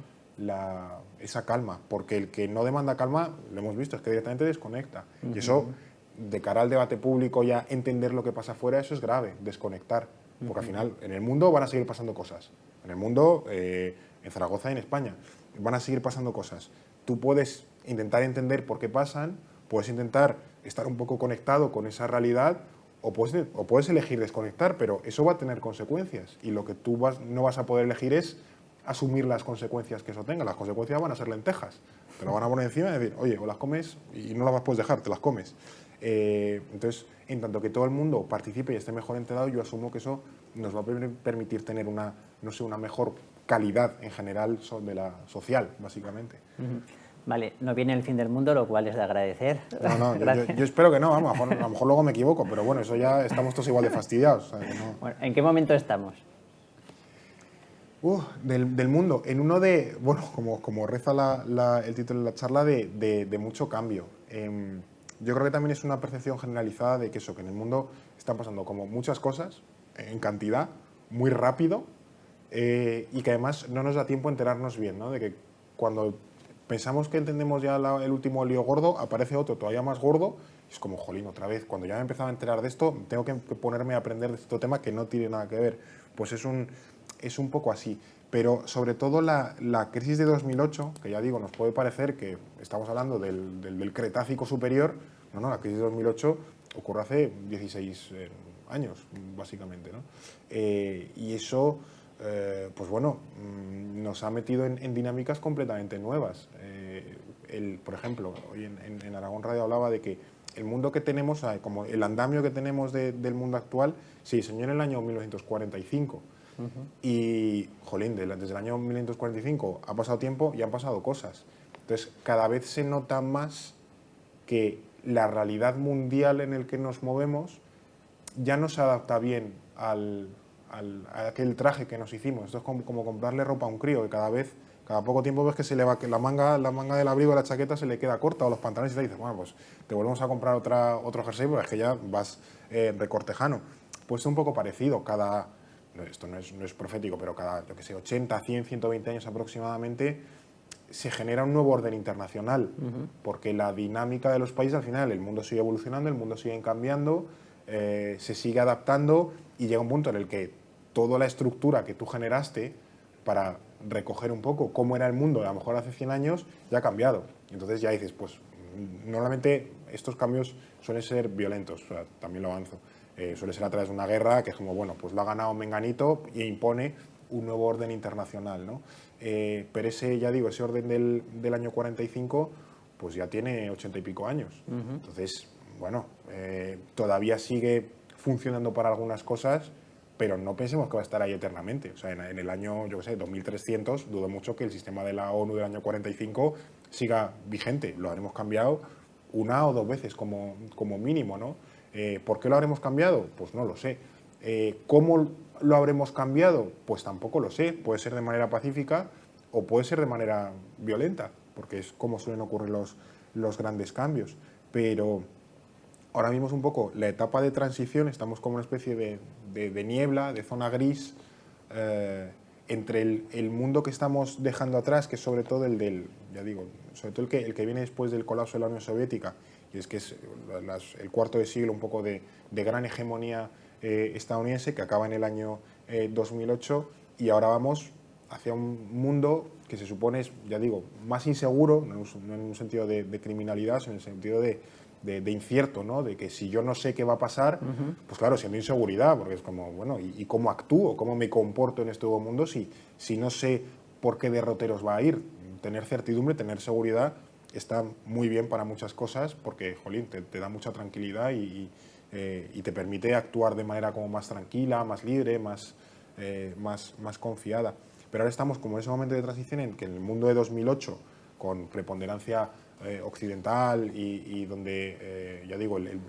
esa calma, porque el que no demanda calma, lo hemos visto, es que directamente desconecta. Y eso, de cara al debate público, ya entender lo que pasa afuera, eso es grave, desconectar. Porque al final, en el mundo van a seguir pasando cosas. En el mundo, en Zaragoza y en España, van a seguir pasando cosas. Tú puedes intentar entender por qué pasan, puedes intentar estar un poco conectado con esa realidad, o puedes elegir desconectar, pero eso va a tener consecuencias. Y lo que tú no vas a poder elegir es asumir las consecuencias que eso tenga. Las consecuencias van a ser lentejas. Te lo van a poner encima y decir, oye, o las comes y no las puedes dejar, te las comes. Entonces, en tanto que todo el mundo participe y esté mejor enterado, yo asumo que eso nos va a permitir tener una mejor calidad en general de la social, básicamente. Vale, no viene el fin del mundo, lo cual es de agradecer. No, yo espero que no, vamos, a lo mejor luego me equivoco, pero bueno, eso ya estamos todos igual de fastidiados. O sea, que no. Bueno, ¿en qué momento estamos? Del mundo, en uno de, bueno, como reza el título de la charla, de mucho cambio. Yo creo que también es una percepción generalizada de que eso, que en el mundo están pasando como muchas cosas, en cantidad, muy rápido, y que además no nos da tiempo a enterarnos bien, ¿no? De que cuando pensamos que entendemos ya el último lío gordo, aparece otro todavía más gordo, y es como, jolín, otra vez, cuando ya me he empezado a enterar de esto, tengo que ponerme a aprender de este tema que no tiene nada que ver. Pues es un poco así. Pero sobre todo la crisis de 2008, que ya digo, nos puede parecer que estamos hablando del Cretácico superior, no, la crisis de 2008 ocurre hace 16 años, básicamente, ¿no? Y eso, pues bueno, nos ha metido en dinámicas completamente nuevas. Por ejemplo, hoy en Aragón Radio hablaba de que el mundo que tenemos, como el andamio que tenemos del mundo actual, se diseñó en el año 1945. Y, jolín, desde el año 1945 ha pasado tiempo y han pasado cosas. Entonces, cada vez se nota más que la realidad mundial en el que nos movemos ya no se adapta bien a aquel traje que nos hicimos. Esto es como comprarle ropa a un crío, que cada poco tiempo ves que se le va, que la manga del abrigo, la chaqueta se le queda corta, o los pantalones, y te dices, bueno, pues te volvemos a comprar otro jersey, porque es que ya vas recortejano. Pues es un poco parecido. Esto no es profético, pero cada, yo que sé, 80, 100, 120 años aproximadamente, se genera un nuevo orden internacional, porque la dinámica de los países, al final, el mundo sigue evolucionando, el mundo sigue cambiando, se sigue adaptando, y llega un punto en el que toda la estructura que tú generaste para recoger un poco cómo era el mundo, a lo mejor hace 100 años, ya ha cambiado. Entonces ya dices, pues normalmente estos cambios suelen ser violentos, o sea, también lo avanzo. Suele ser a través de una guerra que es como, bueno, pues lo ha ganado Menganito y impone un nuevo orden internacional, ¿no? Pero ese orden del año 45, pues ya tiene 80 y pico años. Entonces, bueno, todavía sigue funcionando para algunas cosas, pero no pensemos que va a estar ahí eternamente. O sea, en el año, yo qué sé, 2300, dudo mucho que el sistema de la ONU del año 45 siga vigente. Lo habremos cambiado una o dos veces como mínimo, ¿no? ¿Por qué lo habremos cambiado? Pues no lo sé. ¿Cómo lo habremos cambiado? Pues tampoco lo sé. Puede ser de manera pacífica o puede ser de manera violenta, porque es como suelen ocurrir los grandes cambios. Pero ahora mismo es un poco la etapa de transición, estamos como una especie de niebla, de zona gris, entre el mundo que estamos dejando atrás, que es sobre todo sobre todo el que viene después del colapso de la Unión Soviética, y es que es el cuarto de siglo un poco de gran hegemonía estadounidense, que acaba en el año 2008, y ahora vamos hacia un mundo que se supone es, ya digo, más inseguro, no en un sentido de criminalidad, sino en el sentido de incierto, ¿no? De que si yo no sé qué va a pasar, pues claro, siendo inseguridad, porque es como, bueno, ¿y cómo actúo? ¿Cómo me comporto en este nuevo mundo si no sé por qué derroteros va a ir? Tener certidumbre, tener seguridad está muy bien para muchas cosas porque, jolín, te da mucha tranquilidad y te permite actuar de manera como más tranquila, más libre, más confiada. Pero ahora estamos como en ese momento de transición en que en el mundo de 2008, con preponderancia occidental y donde, ya digo, el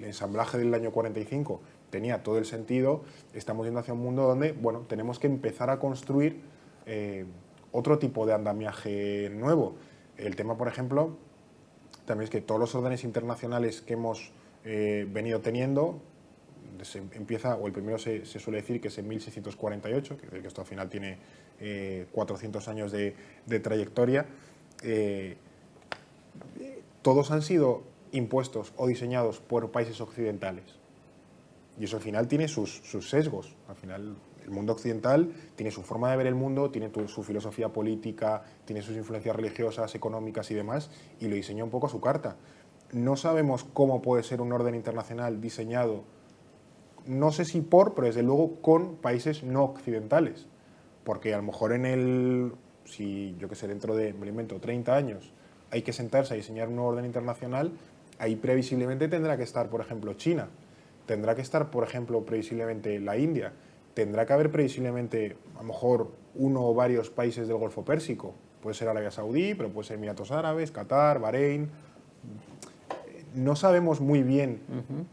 ensamblaje del año 45 tenía todo el sentido, estamos yendo hacia un mundo donde, bueno, tenemos que empezar a construir otro tipo de andamiaje nuevo. El tema, por ejemplo, también es que todos los órdenes internacionales que hemos venido teniendo, el primero se suele decir que es en 1648, que esto al final tiene 400 años de trayectoria. Todos han sido impuestos o diseñados por países occidentales. Y eso al final tiene sus sesgos. Al final el mundo occidental tiene su forma de ver el mundo, tiene su filosofía política, tiene sus influencias religiosas, económicas y demás, y lo diseña un poco a su carta. No sabemos cómo puede ser un orden internacional diseñado, no sé si pero desde luego con países no occidentales. Porque a lo mejor si yo que sé, dentro de, me lo invento, 30 años, hay que sentarse a diseñar un nuevo orden internacional, ahí previsiblemente tendrá que estar, por ejemplo, China, tendrá que estar, por ejemplo, previsiblemente la India, tendrá que haber previsiblemente, a lo mejor, uno o varios países del Golfo Pérsico. Puede ser Arabia Saudí, pero puede ser Emiratos Árabes, Qatar, Bahrein. No sabemos muy bien,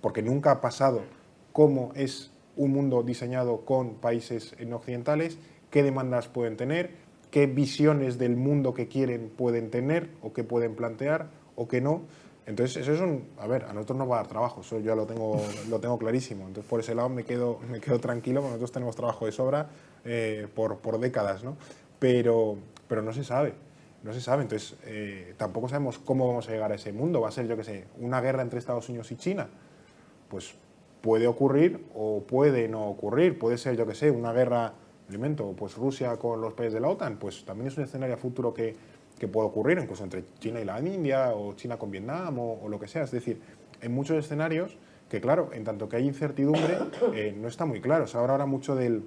porque nunca ha pasado, cómo es un mundo diseñado con países no occidentales, qué demandas pueden tener, qué visiones del mundo que quieren pueden tener o qué pueden plantear o qué no. Entonces, eso es a ver, a nosotros nos va a dar trabajo, eso yo lo tengo clarísimo. Entonces, por ese lado me quedo tranquilo, porque nosotros tenemos trabajo de sobra por décadas, ¿no? Pero no se sabe. No se sabe, entonces tampoco sabemos cómo vamos a llegar a ese mundo. Va a ser, yo qué sé, una guerra entre Estados Unidos y China. Pues puede ocurrir o puede no ocurrir. Puede ser, yo qué sé, una guerra, alimento, pues Rusia con los países de la OTAN. Pues también es un escenario futuro que puede ocurrir, incluso entre China y la India, o China con Vietnam, o lo que sea. Es decir, en muchos escenarios que, claro, en tanto que hay incertidumbre, no está muy claro. Se habla ahora mucho del...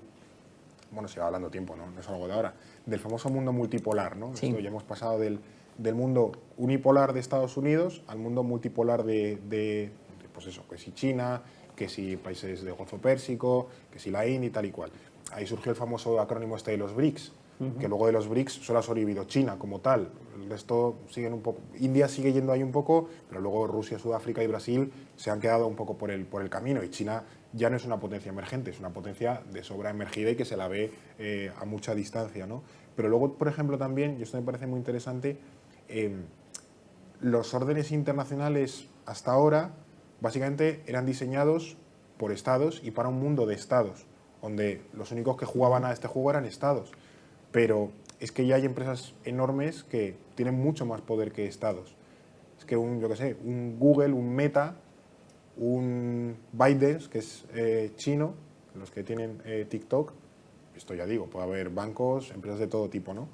Bueno, se va hablando tiempo, ¿no? No es algo de ahora. Del famoso mundo multipolar, ¿no? Sí. Esto ya hemos pasado del mundo unipolar de Estados Unidos al mundo multipolar pues eso, que si China, que si países del Golfo Pérsico, que si la India y tal y cual. Ahí surgió el famoso acrónimo este de los BRICS, que luego de los BRICS solo ha sobrevivido China como tal. El resto siguen un poco. India sigue yendo ahí un poco, pero luego Rusia, Sudáfrica y Brasil se han quedado un poco por el camino, y China ya no es una potencia emergente, es una potencia de sobra emergida y que se la ve a mucha distancia, ¿no? Pero luego, por ejemplo, también, y esto me parece muy interesante, los órdenes internacionales hasta ahora básicamente eran diseñados por estados y para un mundo de estados, donde los únicos que jugaban a este juego eran estados. Pero es que ya hay empresas enormes que tienen mucho más poder que estados. Es que yo qué sé, un Google, un Meta, un ByteDance, que es chino, los que tienen TikTok, esto ya digo, puede haber bancos, empresas de todo tipo, ¿no?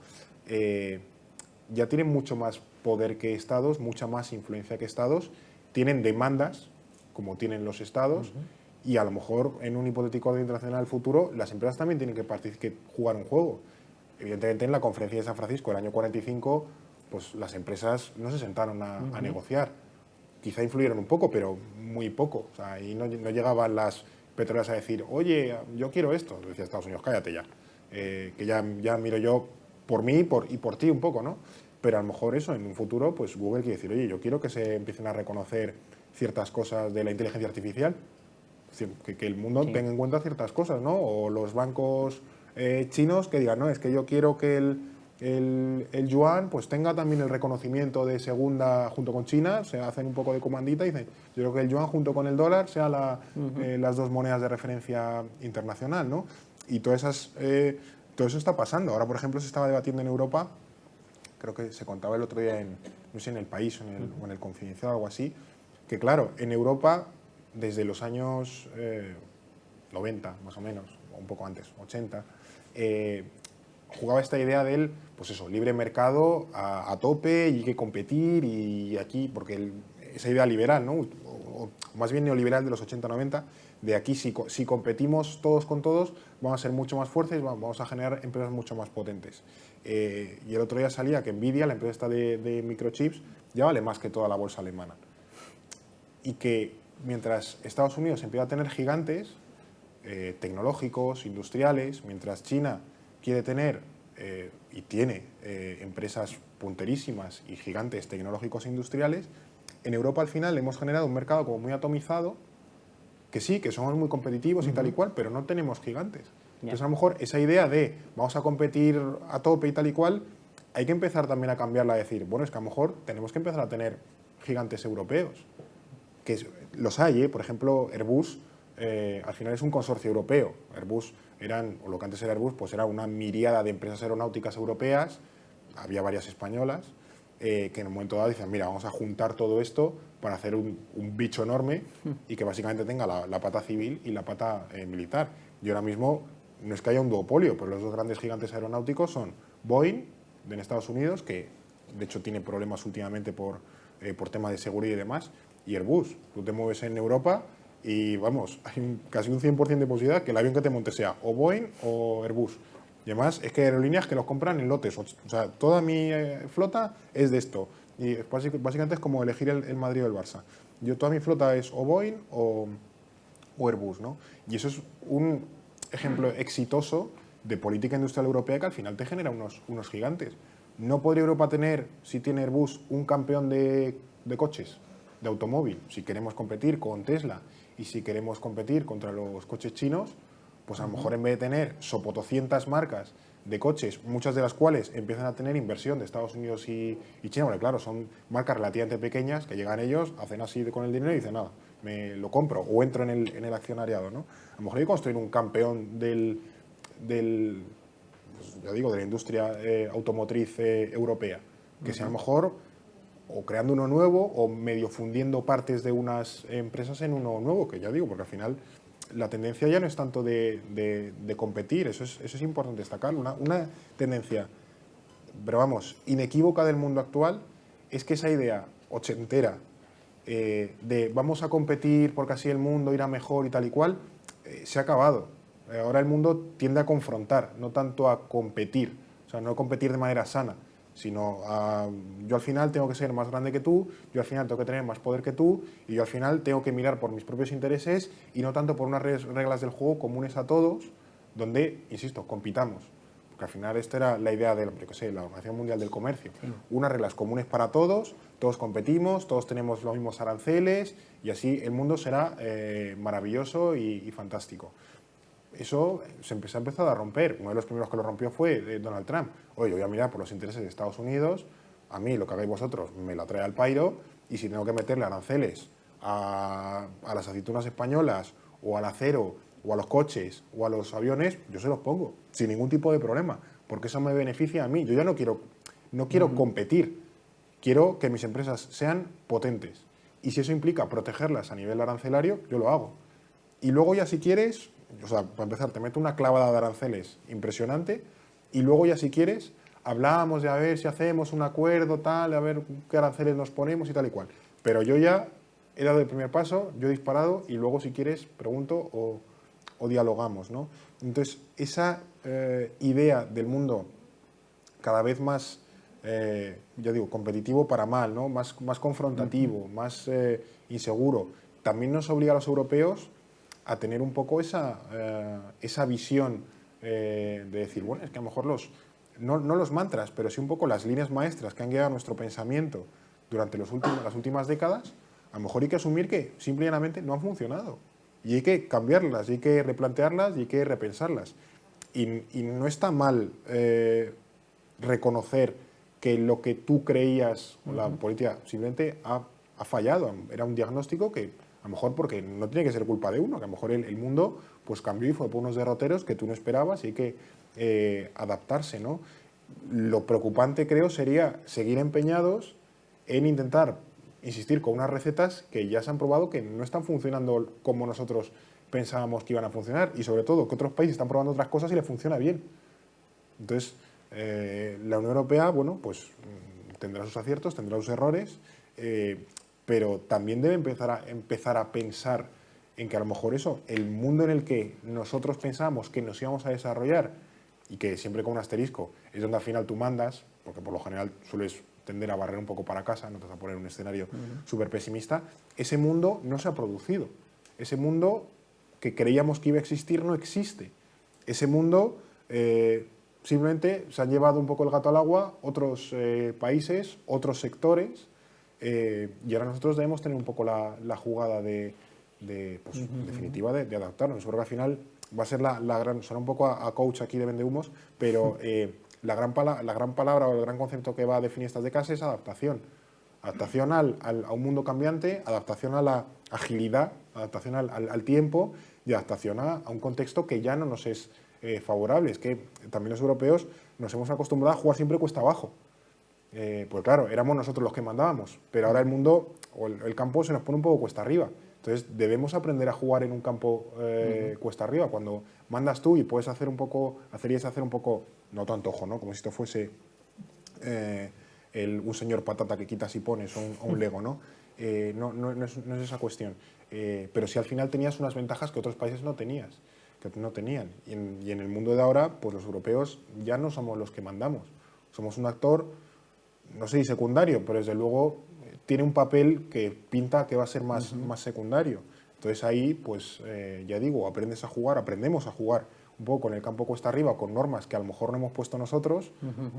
Ya tienen mucho más poder que estados, mucha más influencia que estados, tienen demandas, como tienen los estados, y a lo mejor en un hipotético orden internacional futuro, las empresas también tienen que jugar un juego. Evidentemente, en la conferencia de San Francisco, el año 45, pues las empresas no se sentaron a negociar. Quizá influyeron un poco, pero muy poco. O sea, ahí no llegaban las petroleras a decir, oye, yo quiero esto. Decía Estados Unidos, cállate ya, que ya miro yo por mí y por ti un poco, ¿no? Pero a lo mejor eso, en un futuro, pues Google quiere decir, oye, yo quiero que se empiecen a reconocer ciertas cosas de la inteligencia artificial, es decir, que el mundo tenga en cuenta ciertas cosas, ¿no? O los bancos chinos que digan, no, es que yo quiero que el yuan pues tenga también el reconocimiento de segunda junto con China, se hacen un poco de comandita y dicen, yo creo que el yuan junto con el dólar sea las dos monedas de referencia internacional, ¿no? Y todo eso está pasando. Ahora, por ejemplo, se estaba debatiendo en Europa, creo que se contaba el otro día no sé, en El País o en el Confidencial o algo así, que claro, en Europa, desde los años 90, más o menos, o un poco antes, 80, jugaba esta idea del, pues eso, libre mercado a tope y hay que competir y aquí, porque esa idea liberal, ¿no? O más bien neoliberal de los 80-90, de aquí si competimos todos con todos, vamos a ser mucho más fuertes, vamos a generar empresas mucho más potentes. Y el otro día salía que Nvidia, la empresa esta de microchips, ya vale más que toda la bolsa alemana. Y que mientras Estados Unidos empieza a tener gigantes tecnológicos, industriales, mientras China quiere tener y tiene empresas punterísimas y gigantes tecnológicos e industriales, en Europa al final hemos generado un mercado como muy atomizado, que sí, que somos muy competitivos y tal y cual, pero no tenemos gigantes. Entonces a lo mejor esa idea de vamos a competir a tope y tal y cual, hay que empezar también a cambiarla, a decir, bueno, es que a lo mejor tenemos que empezar a tener gigantes europeos, que los hay, por ejemplo, Airbus, al final es un consorcio europeo. Airbus o lo que antes era Airbus, pues era una miríada de empresas aeronáuticas europeas, había varias españolas, que en un momento dado dicen, mira, vamos a juntar todo esto para hacer un bicho enorme y que básicamente tenga la pata civil y la pata militar. Y ahora mismo no es que haya un duopolio, pero los dos grandes gigantes aeronáuticos son Boeing, en Estados Unidos, que de hecho tiene problemas últimamente por temas de seguridad y demás, y Airbus. Tú te mueves en Europa y vamos, hay casi un 100% de posibilidad que el avión que te monte sea o Boeing o Airbus. Y además es que hay aerolíneas que los compran en lotes. O sea, toda mi flota es de esto. Y básicamente es como elegir el Madrid o el Barça. Toda mi flota es o Boeing o Airbus, ¿no? Y eso es un ejemplo exitoso de política industrial europea que al final te genera unos gigantes. ¿No podría Europa tener, si tiene Airbus, un campeón de coches, de automóvil? Si queremos competir con Tesla y si queremos competir contra los coches chinos, pues a lo mejor en vez de tener sopotoscientas marcas de coches, muchas de las cuales empiezan a tener inversión de Estados Unidos y China, porque claro, son marcas relativamente pequeñas que llegan ellos, hacen así con el dinero y dicen, nada, me lo compro o entro en el accionariado, ¿no? A lo mejor hay que construir un campeón pues, ya digo, de la industria automotriz europea, que sea a lo mejor o creando uno nuevo o medio fundiendo partes de unas empresas en uno nuevo, que ya digo, porque al final la tendencia ya no es tanto de competir, eso es importante destacarlo. Una tendencia, pero vamos, inequívoca del mundo actual es que esa idea ochentera de vamos a competir porque así el mundo irá mejor y tal y cual, se ha acabado. Ahora el mundo tiende a confrontar, no tanto a competir, o sea, no a competir de manera sana, sino yo al final tengo que ser más grande que tú, yo al final tengo que tener más poder que tú y yo al final tengo que mirar por mis propios intereses y no tanto por unas reglas del juego comunes a todos, donde, insisto, compitamos. Porque al final esta era la idea de la Organización Mundial del Comercio. Sí. Unas reglas comunes para todos, todos competimos, todos tenemos los mismos aranceles y así el mundo será maravilloso y fantástico. Eso se ha empezado a romper. Uno de los primeros que lo rompió fue Donald Trump. Oye, yo voy a mirar por los intereses de Estados Unidos, a mí lo que hagáis vosotros me la trae al pairo y si tengo que meterle aranceles a las aceitunas españolas o al acero o a los coches o a los aviones, yo se los pongo, sin ningún tipo de problema, porque eso me beneficia a mí. Yo ya no quiero competir, quiero que mis empresas sean potentes. Y si eso implica protegerlas a nivel arancelario, yo lo hago. Y luego ya si quieres, o sea, para empezar, te meto una clavada de aranceles impresionante y luego ya si quieres, hablamos de a ver si hacemos un acuerdo, tal, a ver qué aranceles nos ponemos y tal y cual. Pero yo ya he dado el primer paso, yo he disparado y luego si quieres pregunto o dialogamos, ¿no? Entonces, esa idea del mundo cada vez más, ya digo, competitivo para mal, ¿no? Más confrontativo, más inseguro, también nos obliga a los europeos a tener un poco esa visión de decir, bueno, es que a lo mejor no los mantras, pero sí un poco las líneas maestras que han guiado nuestro pensamiento durante las últimas décadas, a lo mejor hay que asumir que simplemente no han funcionado. Y hay que cambiarlas, y hay que replantearlas, y hay que repensarlas. Y no está mal reconocer que lo que tú creías, la política, simplemente ha fallado. Era un diagnóstico que, a lo mejor porque no tiene que ser culpa de uno, que a lo mejor el mundo pues cambió y fue por unos derroteros que tú no esperabas y hay que adaptarse, ¿no? Lo preocupante, creo, sería seguir empeñados en intentar insistir con unas recetas que ya se han probado que no están funcionando como nosotros pensábamos que iban a funcionar y sobre todo que otros países están probando otras cosas y les funciona bien. Entonces, la Unión Europea, bueno, pues tendrá sus aciertos, tendrá sus errores, pero también debe empezar a pensar en que a lo mejor eso, el mundo en el que nosotros pensamos que nos íbamos a desarrollar y que siempre con un asterisco es donde al final tú mandas, porque por lo general sueles tender a barrer un poco para casa, no te vas a poner un escenario súper pesimista, ese mundo no se ha producido. Ese mundo que creíamos que iba a existir no existe. Ese mundo simplemente se han llevado un poco el gato al agua otros países, otros sectores, y ahora nosotros debemos tener un poco la jugada definitiva de adaptarnos. Yo creo que al final va a ser la gran, suena un poco a coach aquí de vendehumos, pero la gran palabra o el gran concepto que va a definir estas décadas es adaptación. Adaptación a un mundo cambiante, adaptación a la agilidad, adaptación al tiempo y adaptación a un contexto que ya no nos es favorable. Es que también los europeos nos hemos acostumbrado a jugar siempre cuesta abajo. Pues claro, éramos nosotros los que mandábamos, pero ahora el mundo o el campo se nos pone un poco cuesta arriba. Entonces debemos aprender a jugar en un campo cuesta arriba. Cuando mandas tú y puedes hacer un poco, hacer y deshacer un poco, no tanto ojo, ¿no? Como si esto fuese un señor patata que quitas y pones o un Lego, ¿no? No es esa cuestión. Pero si al final tenías unas ventajas que otros países no tenían. Y en el mundo de ahora, pues los europeos ya no somos los que mandamos. Somos un actor, no sé si secundario, pero desde luego tiene un papel que pinta que va a ser más secundario. Entonces ahí, pues ya digo, aprendemos a jugar un poco con el campo cuesta arriba, con normas que a lo mejor no hemos puesto nosotros,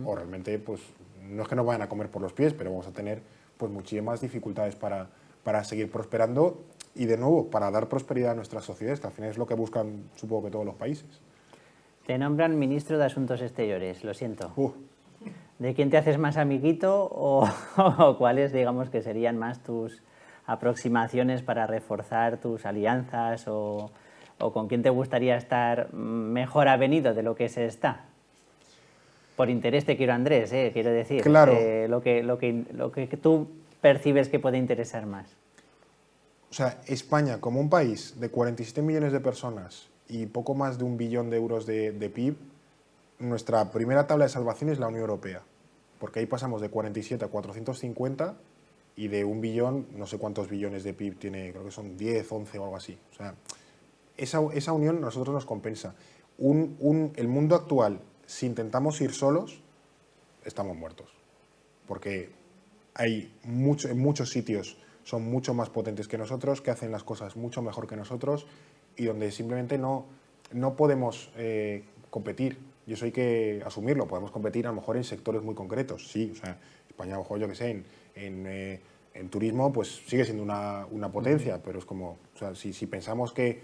o realmente, pues no es que nos vayan a comer por los pies, pero vamos a tener pues muchísimas dificultades para seguir prosperando y de nuevo, para dar prosperidad a nuestras sociedades, que al final es lo que buscan, supongo que todos los países. Te nombran ministro de Asuntos Exteriores, lo siento. Uh. ¿De quién te haces más amiguito o cuáles, digamos, que serían más tus aproximaciones para reforzar tus alianzas o con quién te gustaría estar mejor avenido de lo que se está? Por interés te quiero, Andrés, quiero decir. Claro. Lo que tú percibes que puede interesar más. O sea, España, como un país de 47 millones de personas y poco más de 1 billón de euros de PIB, nuestra primera tabla de salvación es la Unión Europea, porque ahí pasamos de 47 a 450 y de 1 billón, no sé cuántos billones de PIB tiene, creo que son 10, 11 o algo así. O sea, esa unión a nosotros nos compensa. El mundo actual, si intentamos ir solos, estamos muertos, porque hay en muchos sitios son mucho más potentes que nosotros, que hacen las cosas mucho mejor que nosotros y donde simplemente no podemos competir. Y eso hay que asumirlo. Podemos competir a lo mejor en sectores muy concretos, sí. O sea, España, a lo mejor, yo que sé, en turismo, pues sigue siendo una potencia, pero es como, o sea, si pensamos que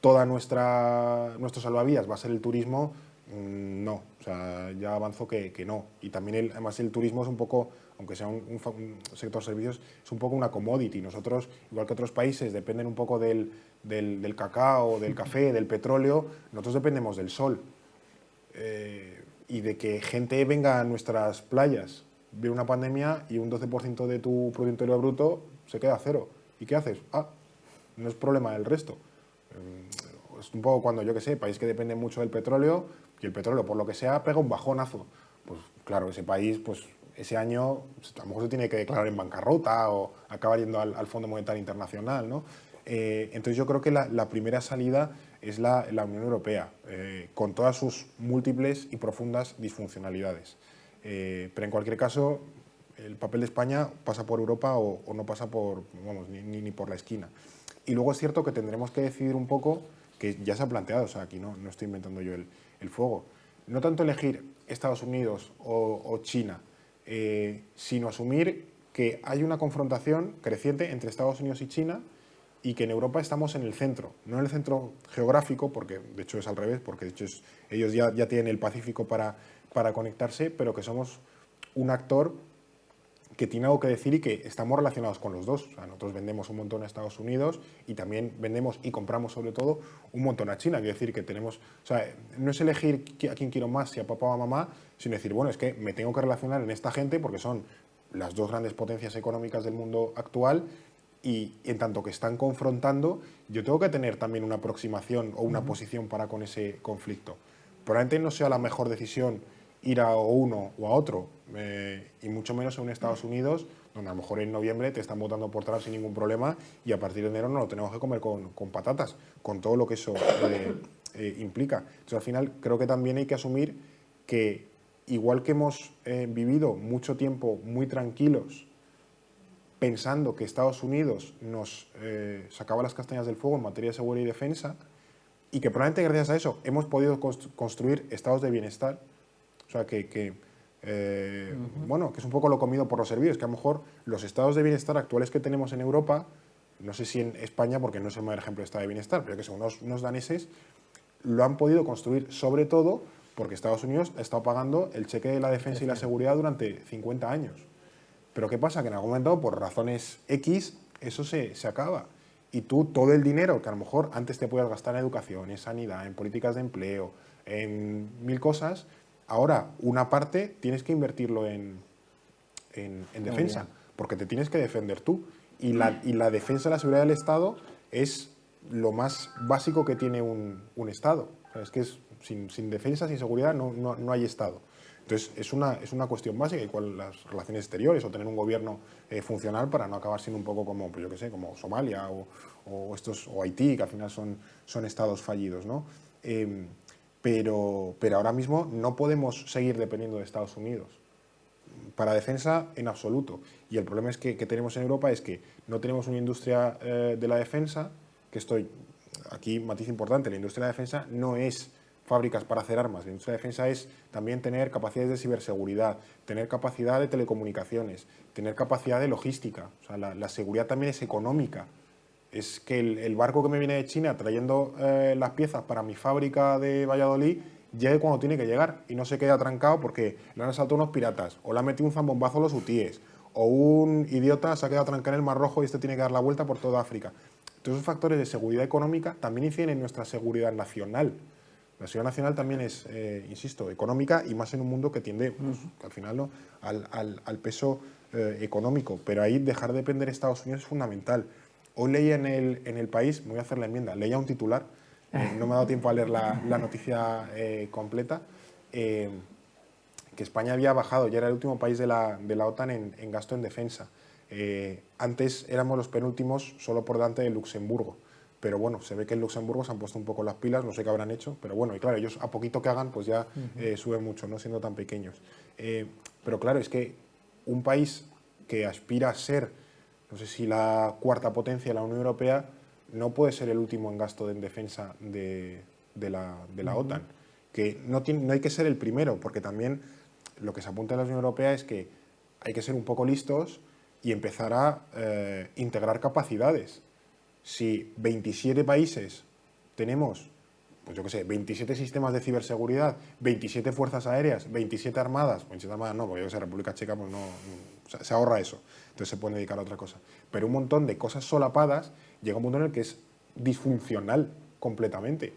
toda nuestro salvavidas va a ser el turismo, no. O sea, ya avanzo que no. Y también, además, el turismo es un poco, aunque sea un sector servicios, es un poco una commodity. Nosotros, igual que otros países, dependen un poco del cacao, del café, del petróleo, nosotros dependemos del sol. Y de que gente venga a nuestras playas, viene una pandemia y un 12% de tu Producto Interior Bruto se queda a cero. ¿Y qué haces? No es problema del resto. Es un poco cuando, yo que sé, país que depende mucho del petróleo y el petróleo, por lo que sea, pega un bajonazo. Pues claro, ese país, pues ese año a lo mejor se tiene que declarar en bancarrota o acabar yendo al Fondo Monetario Internacional, ¿no? Entonces yo creo que la primera salida es la Unión Europea, con todas sus múltiples y profundas disfuncionalidades. Pero en cualquier caso, el papel de España pasa por Europa o no pasa por, vamos, ni por la esquina. Y luego es cierto que tendremos que decidir un poco, que ya se ha planteado, o sea, aquí no estoy inventando yo el fuego, no tanto elegir Estados Unidos o China, sino asumir que hay una confrontación creciente entre Estados Unidos y China y que en Europa estamos en el centro, no en el centro geográfico, porque de hecho es al revés, porque de hecho ellos ya tienen el Pacífico para conectarse, pero que somos un actor que tiene algo que decir y que estamos relacionados con los dos. O sea, nosotros vendemos un montón a Estados Unidos y también vendemos y compramos sobre todo un montón a China. Quiere decir que tenemos, o sea, no es elegir a quién quiero más, si a papá o a mamá, sino decir, bueno, es que me tengo que relacionar en esta gente porque son las dos grandes potencias económicas del mundo actual y en tanto que están confrontando, yo tengo que tener también una aproximación o una posición para con ese conflicto. Probablemente no sea la mejor decisión ir a uno o a otro, y mucho menos en Estados Unidos, donde a lo mejor en noviembre te están votando por Trump sin ningún problema y a partir de enero no lo tenemos que comer con patatas, con todo lo que eso implica. Entonces, al final, creo que también hay que asumir que, igual que hemos vivido mucho tiempo muy tranquilos, pensando que Estados Unidos nos sacaba las castañas del fuego en materia de seguridad y defensa, y que probablemente gracias a eso hemos podido construir estados de bienestar. O sea, bueno, que es un poco lo comido por los servicios, que a lo mejor los estados de bienestar actuales que tenemos en Europa, no sé si en España, porque no es el mayor ejemplo de estado de bienestar, pero que son unos daneses, lo han podido construir sobre todo porque Estados Unidos ha estado pagando el cheque de la defensa y la seguridad durante 50 años. Pero ¿qué pasa? Que en algún momento, por razones X, eso se acaba. Y tú, todo el dinero que a lo mejor antes te podías gastar en educación, en sanidad, en políticas de empleo, en 1000 cosas, ahora una parte tienes que invertirlo en defensa, porque te tienes que defender tú. Y la defensa y la seguridad del Estado es lo más básico que tiene un Estado. O sea, es que sin defensa, sin seguridad, no hay Estado. Entonces, es una cuestión básica, igual las relaciones exteriores o tener un gobierno funcional para no acabar siendo un poco como, pues yo qué sé, como Somalia o Haití, que al final son estados fallidos, ¿no? Pero ahora mismo no podemos seguir dependiendo de Estados Unidos. Para defensa, en absoluto. Y el problema es que tenemos en Europa es que no tenemos una industria de la defensa, aquí matiz importante, la industria de la defensa no es fábricas para hacer armas. La industria de defensa es también tener capacidades de ciberseguridad, tener capacidad de telecomunicaciones, tener capacidad de logística. O sea, la seguridad también es económica. es que el barco que me viene de China trayendo las piezas para mi fábrica de Valladolid llegue cuando tiene que llegar y no se quede atrancado porque le han asaltado unos piratas o le han metido un zambombazo a los hutíes o un idiota se ha quedado atrancado en el Mar Rojo y este tiene que dar la vuelta por toda África. Todos esos factores de seguridad económica también inciden en nuestra seguridad nacional. La seguridad nacional también es, insisto, económica y más en un mundo que tiende, pues, al final, ¿no?, al peso económico. Pero ahí dejar de depender de Estados Unidos es fundamental. Hoy leía en el País, me voy a hacer la enmienda, leía un titular, no me ha dado tiempo a leer la noticia completa, que España había bajado, ya era el último país de la OTAN en gasto en defensa. Antes éramos los penúltimos, solo por delante de Luxemburgo. Pero bueno, se ve que en Luxemburgo se han puesto un poco las pilas, no sé qué habrán hecho, pero bueno, y claro, ellos a poquito que hagan, pues ya suben mucho, no siendo tan pequeños. Pero claro, es que un país que aspira a ser, no sé si la cuarta potencia de la Unión Europea, no puede ser el último en gasto en defensa de la OTAN. Que no hay que ser el primero, porque también lo que se apunta en la Unión Europea es que hay que ser un poco listos y empezar a integrar capacidades. Si 27 países tenemos, pues yo qué sé, 27 sistemas de ciberseguridad, 27 fuerzas aéreas, 27 armadas, 27 armadas no, porque yo que sé, República Checa pues no, o sea, se ahorra eso, entonces se pueden dedicar a otra cosa. Pero un montón de cosas solapadas, llega un punto en el que es disfuncional completamente.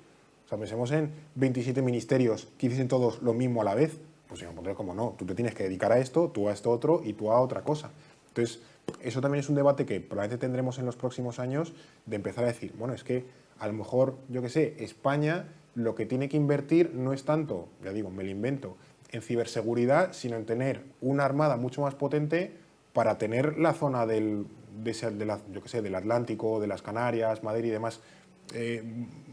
O sea, pensemos en 27 ministerios que dicen todos lo mismo a la vez, pues llega un punto como no, tú te tienes que dedicar a esto, tú a esto otro y tú a otra cosa. Entonces, eso también es un debate que probablemente tendremos en los próximos años de empezar a decir, bueno, es que a lo mejor, yo qué sé, España lo que tiene que invertir no es tanto, ya digo, me lo invento, en ciberseguridad, sino en tener una armada mucho más potente para tener la zona del Atlántico, de las Canarias, Madrid y demás,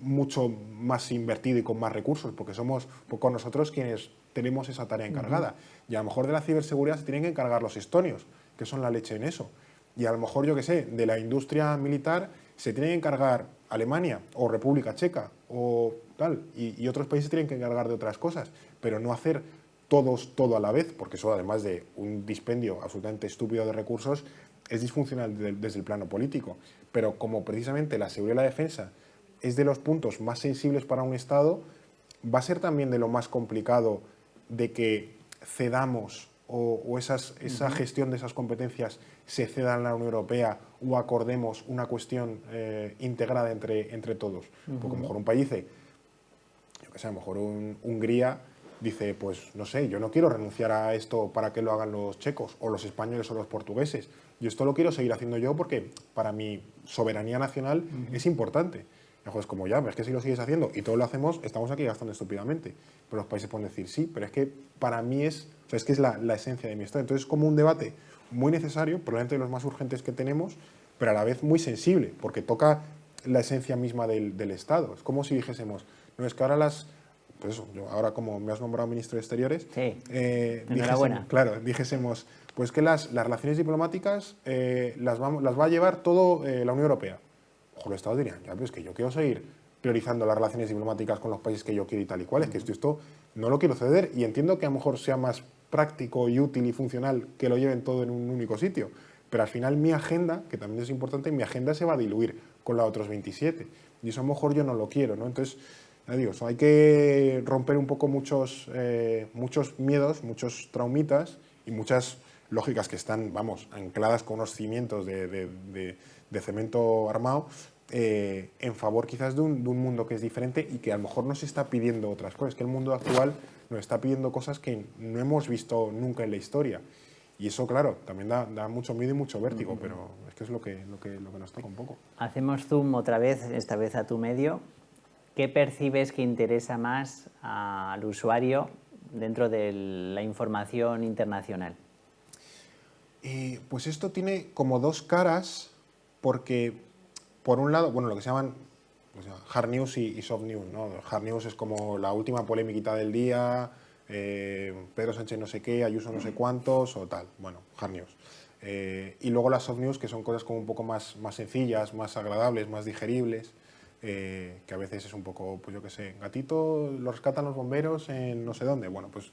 mucho más invertido y con más recursos, porque somos con nosotros quienes tenemos esa tarea encargada. Y a lo mejor de la ciberseguridad se tienen que encargar los estonios, que son la leche en eso. Y a lo mejor, yo qué sé, de la industria militar se tiene que encargar Alemania o República Checa o tal, y otros países tienen que encargar de otras cosas, pero no hacer todos todo a la vez, porque eso, además de un dispendio absolutamente estúpido de recursos, es disfuncional desde el plano político. Pero como precisamente la seguridad y la defensa es de los puntos más sensibles para un Estado, va a ser también de lo más complicado de que cedamos o esa gestión de esas competencias se ceda en la Unión Europea o acordemos una cuestión integrada entre todos. Porque a lo mejor un país dice, yo qué sé, a lo mejor Hungría dice, pues no sé, yo no quiero renunciar a esto para que lo hagan los checos o los españoles o los portugueses. Yo esto lo quiero seguir haciendo yo porque para mi soberanía nacional es importante. Es como ya, es que si lo sigues haciendo y todos lo hacemos, estamos aquí gastando estúpidamente. Pero los países pueden decir sí, pero es que para mí es que es la esencia de mi Estado. Entonces es como un debate muy necesario, probablemente de los más urgentes que tenemos, pero a la vez muy sensible, porque toca la esencia misma del Estado. Es como si dijésemos, no, es que ahora pues eso, ahora como me has nombrado ministro de Exteriores, sí. Enhorabuena. Dijésemos, pues que las relaciones diplomáticas las va a llevar todo la Unión Europea. Ojo, los Estados dirían, ya, pero es que yo quiero seguir priorizando las relaciones diplomáticas con los países que yo quiero y tal y cual, es que esto no lo quiero ceder y entiendo que a lo mejor sea más práctico y útil y funcional que lo lleven todo en un único sitio, pero al final mi agenda, que también es importante, mi agenda se va a diluir con la de otros 27 y eso a lo mejor yo no lo quiero, ¿no? Entonces, ya digo, hay que romper un poco muchos miedos, muchos traumitas y muchas lógicas que están, vamos, ancladas con unos cimientos de cemento armado, en favor quizás de un mundo que es diferente y que a lo mejor nos está pidiendo otras cosas, que el mundo actual nos está pidiendo cosas que no hemos visto nunca en la historia. Y eso, claro, también da mucho miedo y mucho vértigo, pero es que es lo que nos toca un poco. Hacemos zoom otra vez, esta vez a tu medio. ¿Qué percibes que interesa más al usuario dentro de la información internacional? Pues esto tiene como dos caras, porque por un lado, bueno, lo que se llaman hard news y soft news, ¿no? Hard news es como la última polémica del día, Pedro Sánchez no sé qué, Ayuso no sé cuántos o tal, bueno, hard news. Y luego las soft news, que son cosas como un poco más sencillas, más agradables, más digeribles, que a veces es un poco, pues yo qué sé, gatito lo rescatan los bomberos en no sé dónde, bueno, pues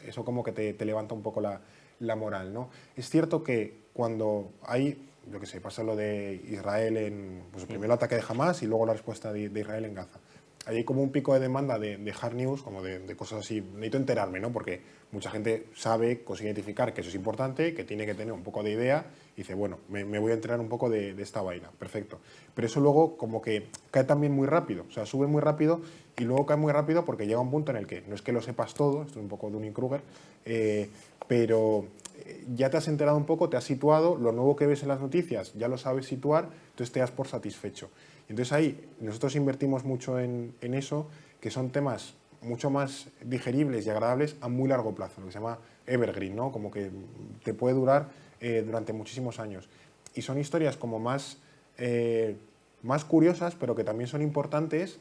eso como que te levanta un poco la moral, ¿no? Es cierto que cuando hay, yo qué sé, pasa lo de Israel pues primero el ataque de Hamas y luego la respuesta de Israel en Gaza. Ahí hay como un pico de demanda de hard news, como de cosas así. Necesito enterarme, ¿no? Porque mucha gente sabe, consigue identificar que eso es importante, que tiene que tener un poco de idea y dice, bueno, me voy a enterar un poco de esta vaina. Perfecto. Pero eso luego como que cae también muy rápido. O sea, sube muy rápido y luego cae muy rápido porque llega un punto en el que no es que lo sepas todo, esto es un poco Dunning-Kruger, pero ya te has enterado un poco, te has situado, lo nuevo que ves en las noticias ya lo sabes situar, entonces te das por satisfecho. Entonces ahí nosotros invertimos mucho en eso, que son temas mucho más digeribles y agradables a muy largo plazo, lo que se llama evergreen, ¿no? Como que te puede durar durante muchísimos años. Y son historias como más curiosas, pero que también son importantes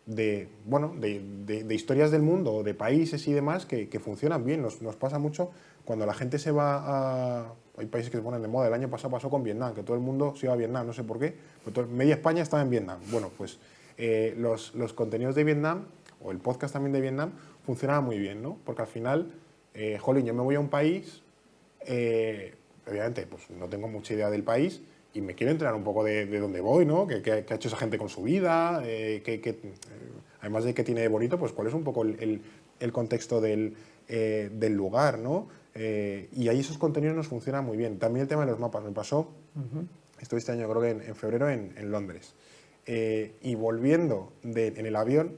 de historias del mundo, de países y demás que funcionan bien. Nos pasa mucho cuando la gente se va a... Hay países que se ponen de moda. El año pasado pasó con Vietnam, que todo el mundo se iba a Vietnam, no sé por qué. Media España estaba en Vietnam. Bueno, pues los contenidos de Vietnam, o el podcast también de Vietnam, funcionaban muy bien, ¿no? Porque al final, jolín, yo me voy a un país, obviamente, pues no tengo mucha idea del país, y me quiero enterar un poco de dónde voy, ¿no? ¿Qué ha hecho esa gente con su vida? Además de qué tiene de bonito, pues cuál es un poco el contexto del lugar, ¿no? Y ahí esos contenidos nos funcionan muy bien. También el tema de los mapas. Me pasó, estuve este año creo que en febrero en Londres. Y volviendo en el avión,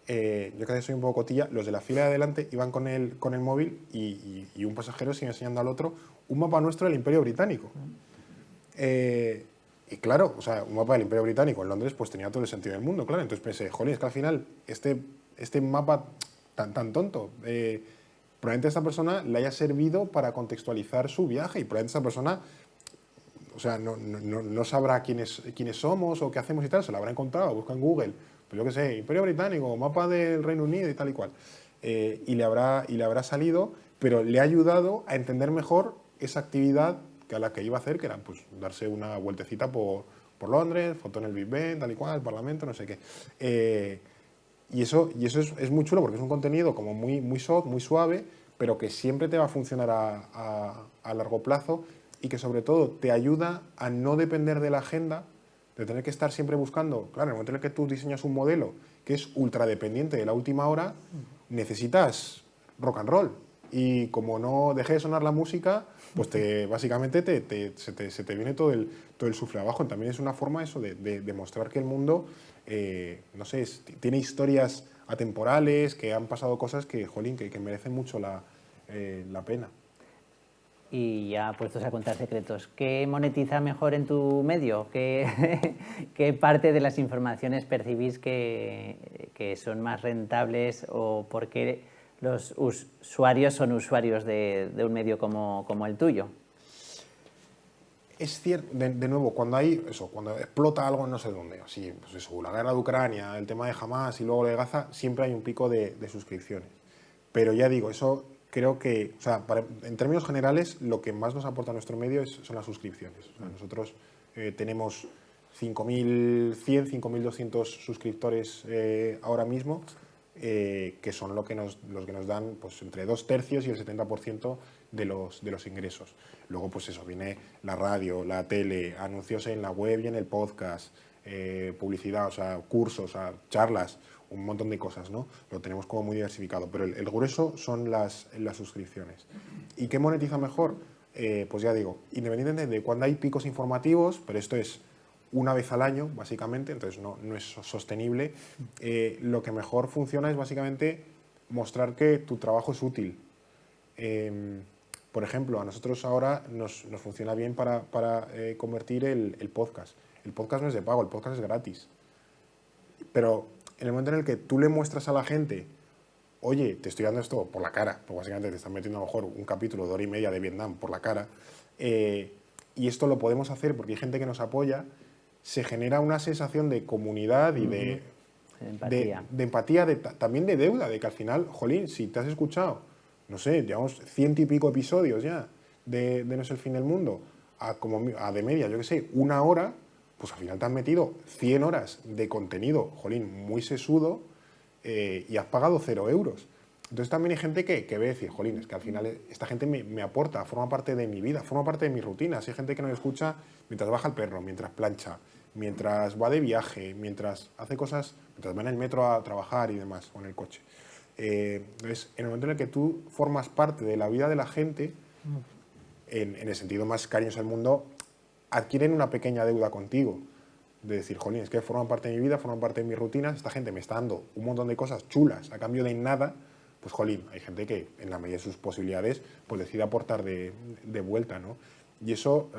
yo que soy un poco cotilla, los de la fila de adelante iban con el móvil y un pasajero sigue enseñando al otro un mapa nuestro del Imperio Británico. Y claro, o sea, un mapa del Imperio Británico en Londres pues tenía todo el sentido del mundo, claro. Entonces pensé, jolín, es que al final este mapa tan tonto, probablemente a esta persona le haya servido para contextualizar su viaje y probablemente esta persona, o sea, no sabrá quiénes somos o qué hacemos y tal, se lo habrá encontrado, busca en Google, pues yo qué sé, Imperio Británico, mapa del Reino Unido y tal y cual. Y le habrá salido, pero le ha ayudado a entender mejor esa actividad a la que iba a hacer, que era pues darse una vueltecita por Londres, foto en el Big Ben, tal y cual, el Parlamento, no sé qué. Y eso es muy chulo porque es un contenido como muy soft, muy suave, pero que siempre te va a funcionar a largo plazo y que sobre todo te ayuda a no depender de la agenda, de tener que estar siempre buscando. Claro, en el momento en el que tú diseñas un modelo que es ultra dependiente de la última hora, necesitas rock and roll. Y como no deje de sonar la música, pues básicamente se te viene todo el sufle abajo. También es una forma eso de demostrar que el mundo, no sé, tiene historias atemporales, que han pasado cosas que, jolín, que merecen mucho la pena. Y ya puestos a contar secretos, ¿qué monetiza mejor en tu medio? ¿Qué parte de las informaciones percibís que son más rentables o por qué los usuarios son usuarios de un medio como el tuyo? Es cierto, de nuevo, cuando explota algo no sé dónde, así, pues eso, la guerra de Ucrania, el tema de Hamas y luego de Gaza, siempre hay un pico de suscripciones. Pero ya digo, eso creo que, o sea, en términos generales, lo que más nos aporta a nuestro medio son las suscripciones. O sea, nosotros tenemos 5.100, 5.200 suscriptores ahora mismo, que son los que nos dan pues, entre 2/3 y el 70% de los ingresos. Luego, pues eso, viene la radio, la tele, anuncios en la web y en el podcast, publicidad, o sea, cursos, o sea, charlas, un montón de cosas, ¿no? Lo tenemos como muy diversificado, pero el grueso son las suscripciones. ¿Y qué monetiza mejor? Pues ya digo, independientemente de cuando hay picos informativos, pero esto es una vez al año, básicamente, entonces no es sostenible, lo que mejor funciona es básicamente mostrar que tu trabajo es útil. Por ejemplo, a nosotros ahora nos funciona bien para convertir el podcast. El podcast no es de pago, el podcast es gratis. Pero en el momento en el que tú le muestras a la gente, oye, te estoy dando esto por la cara, pues básicamente te están metiendo a lo mejor un capítulo de 1 hora y media de Vietnam por la cara, y esto lo podemos hacer porque hay gente que nos apoya, se genera una sensación de comunidad y de empatía, también de deuda, de que al final, jolín, si te has escuchado, no sé, llevamos 100 y pico episodios ya de No es el fin del mundo, a de media, yo qué sé, 1 hora, pues al final te has metido 100 horas de contenido, jolín, muy sesudo, y has pagado 0 euros. Entonces también hay gente que ve decir, jolín, es que al final esta gente me aporta, forma parte de mi vida, forma parte de mi rutina. Hay gente que nos escucha mientras baja el perro, mientras plancha, mientras va de viaje, mientras hace cosas, mientras va en el metro a trabajar y demás, o en el coche. Entonces, en el momento en el que tú formas parte de la vida de la gente, en el sentido más cariñoso del mundo, adquieren una pequeña deuda contigo. De decir, jolín, es que forman parte de mi vida, forman parte de mis rutinas, esta gente me está dando un montón de cosas chulas a cambio de nada, pues jolín, hay gente que en la medida de sus posibilidades pues decide aportar de vuelta, ¿no? Y eso,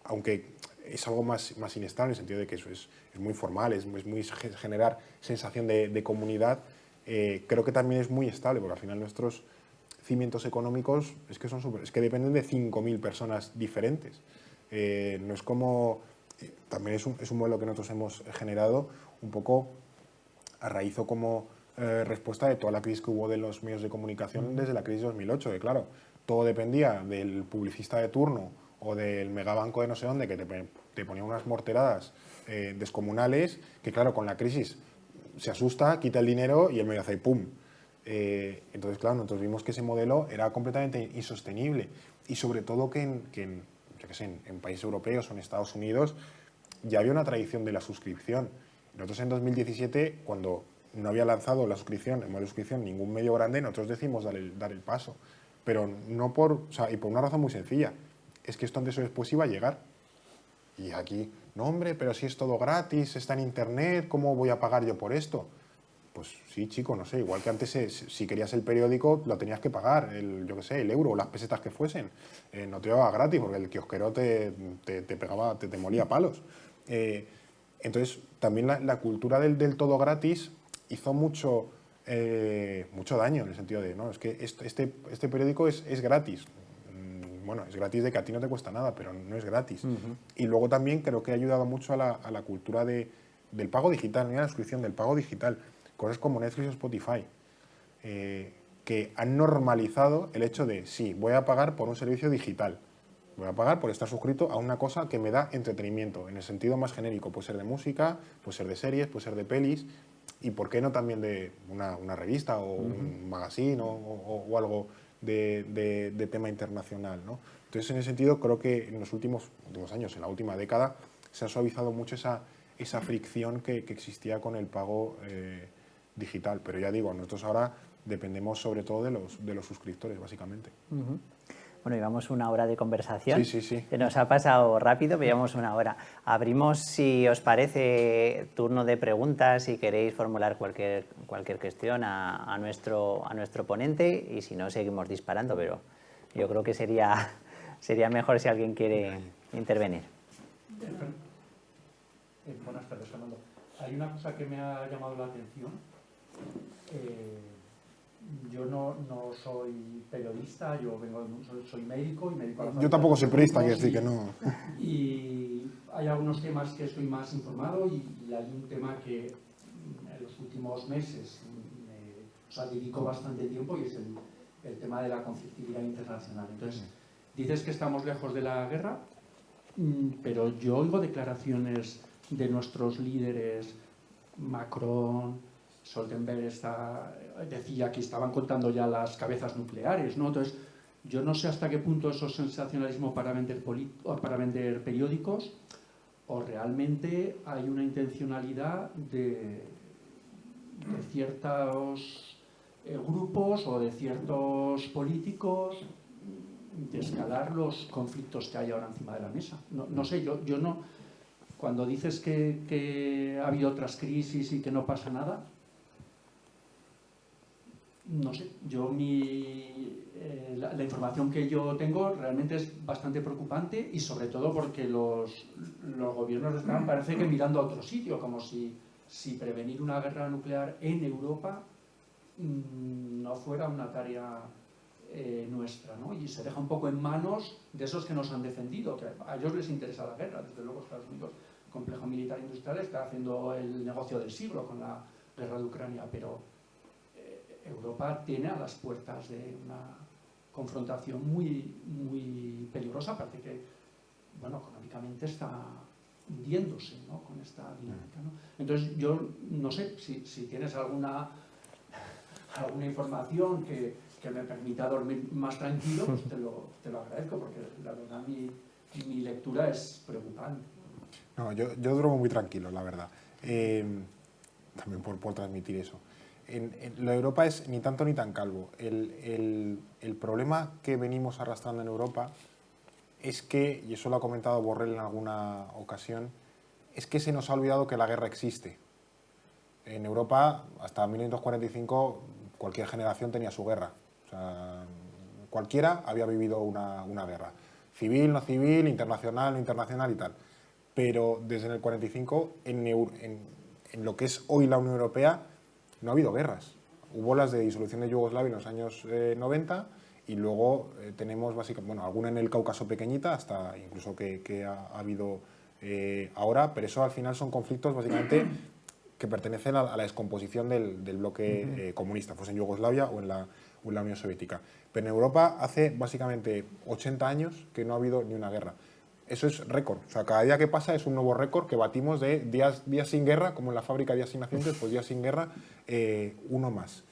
aunque es algo más inestable en el sentido de que eso es muy formal, es muy generar sensación de comunidad, creo que también es muy estable, porque al final nuestros cimientos económicos es que dependen de 5.000 personas diferentes. No es como... También es un modelo que nosotros hemos generado un poco a raíz o como respuesta de toda la crisis que hubo de los medios de comunicación desde la crisis de 2008, que claro, todo dependía del publicista de turno o del megabanco de no sé dónde que te ponía unas morteradas descomunales, que claro, con la crisis se asusta, quita el dinero y el medio hace ¡pum! Entonces, claro, nosotros vimos que ese modelo era completamente insostenible y sobre todo que en países europeos o en Estados Unidos ya había una tradición de la suscripción. Nosotros en 2017, cuando no había lanzado la suscripción, el modelo de suscripción, ningún medio grande, nosotros decidimos dar el paso. Pero no y por una razón muy sencilla, es que esto antes o después iba a llegar. Y aquí, no hombre, pero si es todo gratis, está en internet, ¿cómo voy a pagar yo por esto? Pues sí, chico, no sé, igual que antes si querías el periódico lo tenías que pagar, yo qué sé, el euro o las pesetas que fuesen. No te iba gratis porque el kiosquero te pegaba, te molía palos. Entonces, también la cultura del todo gratis hizo mucho daño en el sentido de, no, es que este periódico es gratis. Bueno, es gratis de que a ti no te cuesta nada, pero no es gratis. Y luego también creo que ha ayudado mucho a la cultura del pago digital, no a la suscripción, del pago digital. Cosas como Netflix o Spotify, que han normalizado el hecho de, sí, voy a pagar por un servicio digital, voy a pagar por estar suscrito a una cosa que me da entretenimiento, en el sentido más genérico, puede ser de música, puede ser de series, puede ser de pelis, y por qué no también de una revista o un magazine o algo de tema internacional, ¿no? Entonces, en ese sentido, creo que en los últimos años, en la última década, se ha suavizado mucho esa fricción que existía con el pago digital, pero ya digo, nosotros ahora dependemos sobre todo de los suscriptores, básicamente. Bueno, llevamos una hora de conversación. Sí. Se nos ha pasado rápido, llevamos una hora. Abrimos, si os parece, turno de preguntas, si queréis formular cualquier cuestión a nuestro ponente, y si no, seguimos disparando, pero yo creo que sería mejor si alguien quiere intervenir. Buenas tardes, Fernando. Hay una cosa que me ha llamado la atención. Yo no soy periodista, soy médico y médico. Yo tampoco soy periodista, quiero decir que no. Y hay algunos temas que estoy más informado y hay un tema que en los últimos meses dedico bastante tiempo y es el tema de la conflictividad internacional. Entonces, dices que estamos lejos de la guerra, pero yo oigo declaraciones de nuestros líderes, Macron, Stoltenberg decía que estaban contando ya las cabezas nucleares, ¿no? Entonces, yo no sé hasta qué punto eso es sensacionalismo para vender periódicos o realmente hay una intencionalidad de ciertos grupos o de ciertos políticos de escalar los conflictos que hay ahora encima de la mesa. No sé, yo no... Cuando dices que ha habido otras crisis y que no pasa nada, no sé, la información que yo tengo realmente es bastante preocupante y sobre todo porque los gobiernos están, parece que mirando a otro sitio, como si prevenir una guerra nuclear en Europa no fuera una tarea nuestra, ¿no? Y se deja un poco en manos de esos que nos han defendido, que a ellos les interesa la guerra. Desde luego Estados Unidos, complejo militar industrial, está haciendo el negocio del siglo con la guerra de Ucrania, pero Europa tiene a las puertas de una confrontación muy, muy peligrosa, aparte que, bueno, económicamente está hundiéndose, ¿no?, con esta dinámica, ¿no? Entonces yo no sé si tienes alguna alguna información que me permita dormir más tranquilo, pues te lo agradezco, porque la verdad mi lectura es preocupante. No, yo duermo muy tranquilo, la verdad. También por transmitir eso. La Europa es ni tanto ni tan calvo. El problema que venimos arrastrando en Europa es que, y eso lo ha comentado Borrell en alguna ocasión, es que se nos ha olvidado que la guerra existe. En Europa, hasta 1945, cualquier generación tenía su guerra. O sea, cualquiera había vivido una guerra. Civil, no civil, internacional, no internacional y tal. Pero desde el 45, en lo que es hoy la Unión Europea, no ha habido guerras. Hubo las de disolución de Yugoslavia en los años 90 y luego tenemos básicamente, bueno, alguna en el Cáucaso pequeñita, hasta incluso que ha habido ahora, pero eso al final son conflictos básicamente que pertenecen a la descomposición del bloque comunista, fuese en Yugoslavia o en la Unión Soviética. Pero en Europa hace básicamente 80 años que no ha habido ni una guerra. Eso es récord. O sea, cada día que pasa es un nuevo récord que batimos de días sin guerra, como en la fábrica Días sin accidentes, pues días sin guerra, uno más.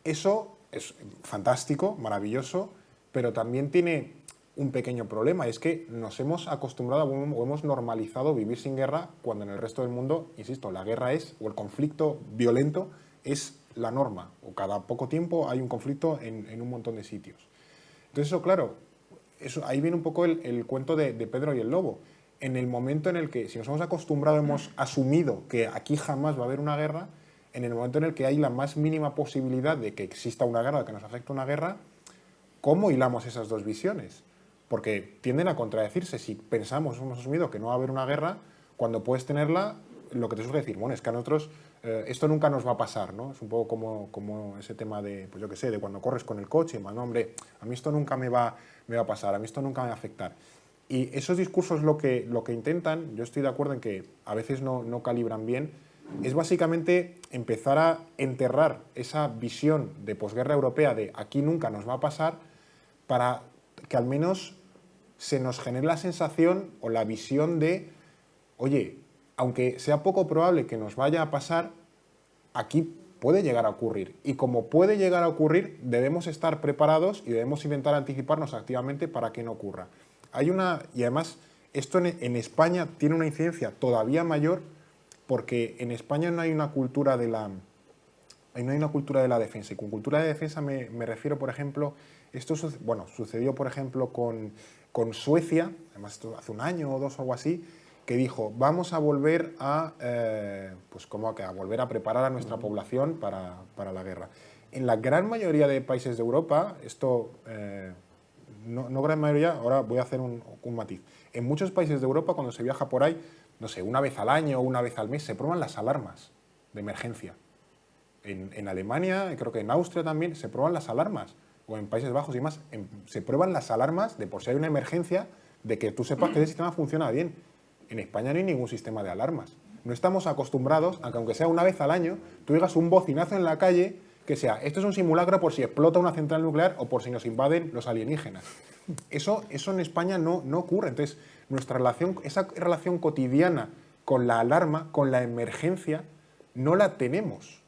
Eso es fantástico, maravilloso, pero también tiene un pequeño problema, es que nos hemos acostumbrado o hemos normalizado vivir sin guerra cuando en el resto del mundo, insisto, la guerra es, o el conflicto violento es la norma, o cada poco tiempo hay un conflicto en un montón de sitios. Entonces eso, claro, ahí viene un poco el cuento de Pedro y el Lobo. En el momento en el que, si nos hemos acostumbrado, hemos asumido que aquí jamás va a haber una guerra, en el momento en el que hay la más mínima posibilidad de que exista una guerra, de que nos afecte una guerra, ¿cómo hilamos esas dos visiones? Porque tienden a contradecirse. Si pensamos, hemos asumido que no va a haber una guerra, cuando puedes tenerla, lo que te suele decir, bueno, es que a nosotros esto nunca nos va a pasar, ¿no? Es un poco como ese tema de, pues yo qué sé, de cuando corres con el coche, no, hombre, a mí esto nunca me va a pasar, a mí esto nunca me va a afectar. Y esos discursos lo que intentan, yo estoy de acuerdo en que a veces no calibran bien, es básicamente empezar a enterrar esa visión de posguerra europea de aquí nunca nos va a pasar, para que al menos se nos genere la sensación o la visión de, oye, aunque sea poco probable que nos vaya a pasar, aquí puede llegar a ocurrir. Y como puede llegar a ocurrir, debemos estar preparados y debemos intentar anticiparnos activamente para que no ocurra. Y además, esto en España tiene una incidencia todavía mayor, porque en España no hay una cultura de la defensa. Y con cultura de defensa me refiero, por ejemplo, esto sucedió, por ejemplo, con Suecia, además esto hace un año o dos o algo así, que dijo, vamos a volver a volver a preparar a nuestra población para la guerra. En la gran mayoría de países de Europa, no gran mayoría, ahora voy a hacer un matiz. En muchos países de Europa, cuando se viaja por ahí, no sé, una vez al año o una vez al mes, se prueban las alarmas de emergencia. En Alemania, creo que en Austria también, se prueban las alarmas, o en Países Bajos y demás, se prueban las alarmas de por si hay una emergencia, de que tú sepas que ese sistema funciona bien. En España no hay ningún sistema de alarmas. No estamos acostumbrados a que, aunque sea una vez al año, tú digas un bocinazo en la calle que sea, esto es un simulacro por si explota una central nuclear o por si nos invaden los alienígenas. Eso en España no ocurre. Entonces, esa relación cotidiana con la alarma, con la emergencia, no la tenemos.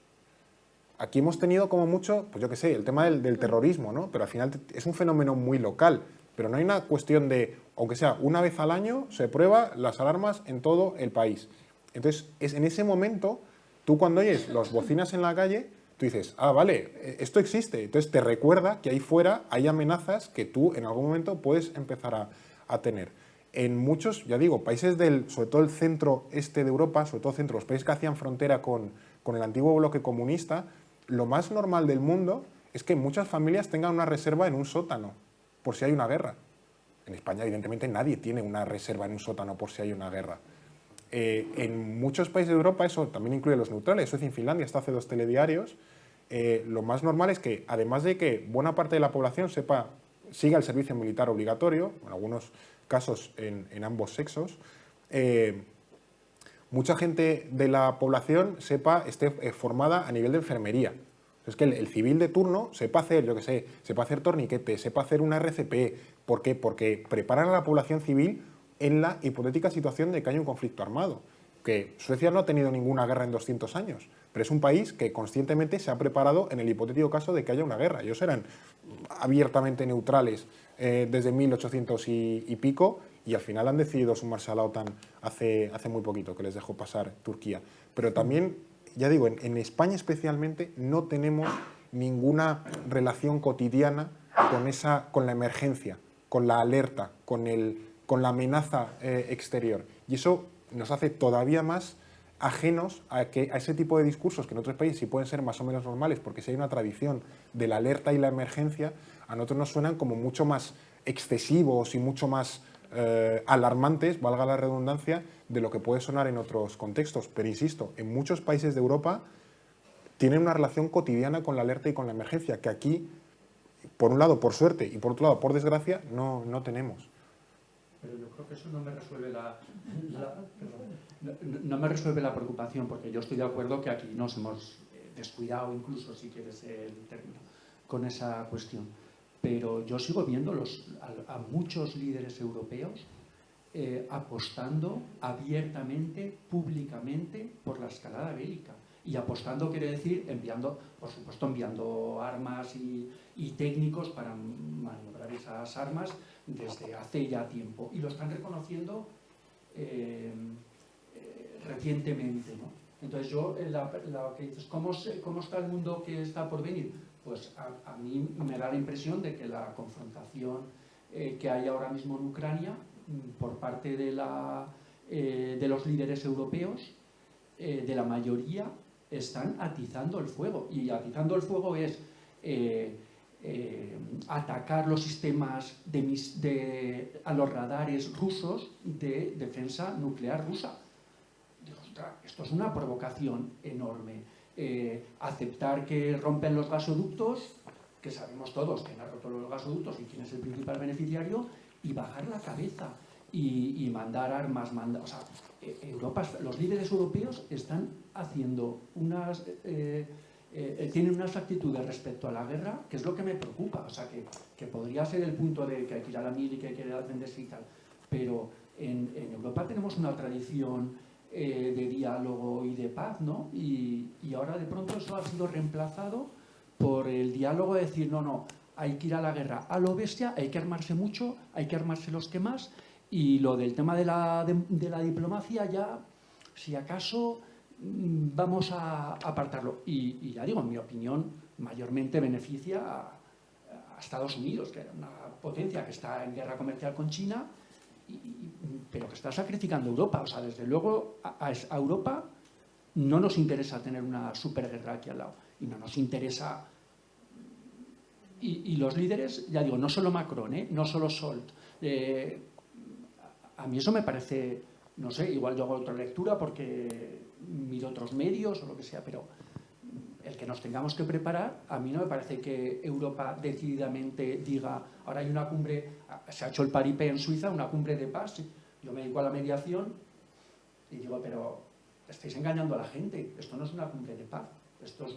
Aquí hemos tenido como mucho, pues yo qué sé, el tema del terrorismo, ¿no? Pero al final es un fenómeno muy local. Pero no hay una cuestión de, aunque sea una vez al año, se prueba las alarmas en todo el país. Entonces, en ese momento, tú cuando oyes los bocinas en la calle, tú dices, ah, vale, esto existe. Entonces te recuerda que ahí fuera hay amenazas que tú en algún momento puedes empezar a tener. En muchos, ya digo, países sobre todo el centro-este de Europa, sobre todo los países que hacían frontera con el antiguo bloque comunista, lo más normal del mundo es que muchas familias tengan una reserva en un sótano, por si hay una guerra. En España, evidentemente, nadie tiene una reserva en un sótano por si hay una guerra. En muchos países de Europa, eso también incluye los neutrales, Suecia y Finlandia, hasta hace 2 telediarios, lo más normal es que, además de que buena parte de la población siga el servicio militar obligatorio, en algunos casos en ambos sexos, mucha gente de la población esté formada a nivel de enfermería. Es que el civil de turno sepa hacer, yo qué sé, sepa hacer torniquetes, sepa hacer una RCP. ¿Por qué? Porque preparan a la población civil en la hipotética situación de que haya un conflicto armado. que Suecia no ha tenido ninguna guerra en 200 años, pero es un país que conscientemente se ha preparado en el hipotético caso de que haya una guerra. Ellos eran abiertamente neutrales desde 1800 y pico, y al final han decidido sumarse a la OTAN hace muy poquito, que les dejó pasar Turquía. Pero también, ya digo, en España especialmente no tenemos ninguna relación cotidiana con la emergencia, con la alerta, con la amenaza exterior. Y eso nos hace todavía más ajenos a ese tipo de discursos que en otros países sí pueden ser más o menos normales, porque si hay una tradición de la alerta y la emergencia, a nosotros nos suenan como mucho más excesivos y mucho más alarmantes, valga la redundancia, de lo que puede sonar en otros contextos. Pero insisto, en muchos países de Europa tienen una relación cotidiana con la alerta y con la emergencia, que aquí, por un lado, por suerte, y por otro lado, por desgracia, no tenemos. Pero yo creo que eso no me resuelve no me resuelve la preocupación, porque yo estoy de acuerdo que aquí nos hemos descuidado, incluso, si quieres el término, con esa cuestión. Pero yo sigo viendo a muchos líderes europeos apostando abiertamente, públicamente, por la escalada bélica. Y apostando quiere decir por supuesto, enviando armas y técnicos para maniobrar esas armas desde hace ya tiempo. Y lo están reconociendo recientemente, ¿no? Entonces yo, lo que dices, ¿cómo está el mundo que está por venir? Pues a mí me da la impresión de que la confrontación que hay ahora mismo en Ucrania por parte de los líderes europeos, de la mayoría, están atizando el fuego. Y atizando el fuego es atacar los sistemas a los radares rusos de defensa nuclear rusa. Digo, ostras, esto es una provocación enorme. Aceptar que rompen los gasoductos, que sabemos todos quién ha roto los gasoductos y quién es el principal beneficiario, y bajar la cabeza y mandar armas. O sea, Europa, los líderes europeos están haciendo tienen unas actitudes respecto a la guerra, que es lo que me preocupa. O sea, que podría ser el punto de que hay que ir a la mil y que hay que defenderse y tal. Pero en Europa tenemos una tradición de diálogo y de paz, ¿no? Y ahora de pronto eso ha sido reemplazado por el diálogo de decir, no, hay que ir a la guerra a lo bestia, hay que armarse mucho, hay que armarse los que más, y lo del tema de la diplomacia ya, si acaso, vamos a apartarlo. Y ya digo, en mi opinión, mayormente beneficia a Estados Unidos, que es una potencia que está en guerra comercial con China, pero que está sacrificando a Europa. O sea, desde luego a Europa no nos interesa tener una superguerra aquí al lado, y no nos interesa. Y los líderes, ya digo, no solo Macron, no solo Scholz, a mí eso me parece, no sé, igual yo hago otra lectura porque miro otros medios o lo que sea, pero el que nos tengamos que preparar, a mí no me parece que Europa decididamente diga, ahora hay una cumbre, se ha hecho el paripé en Suiza, una cumbre de paz, yo me dedico a la mediación y digo, pero estáis engañando a la gente, esto no es una cumbre de paz. Esto es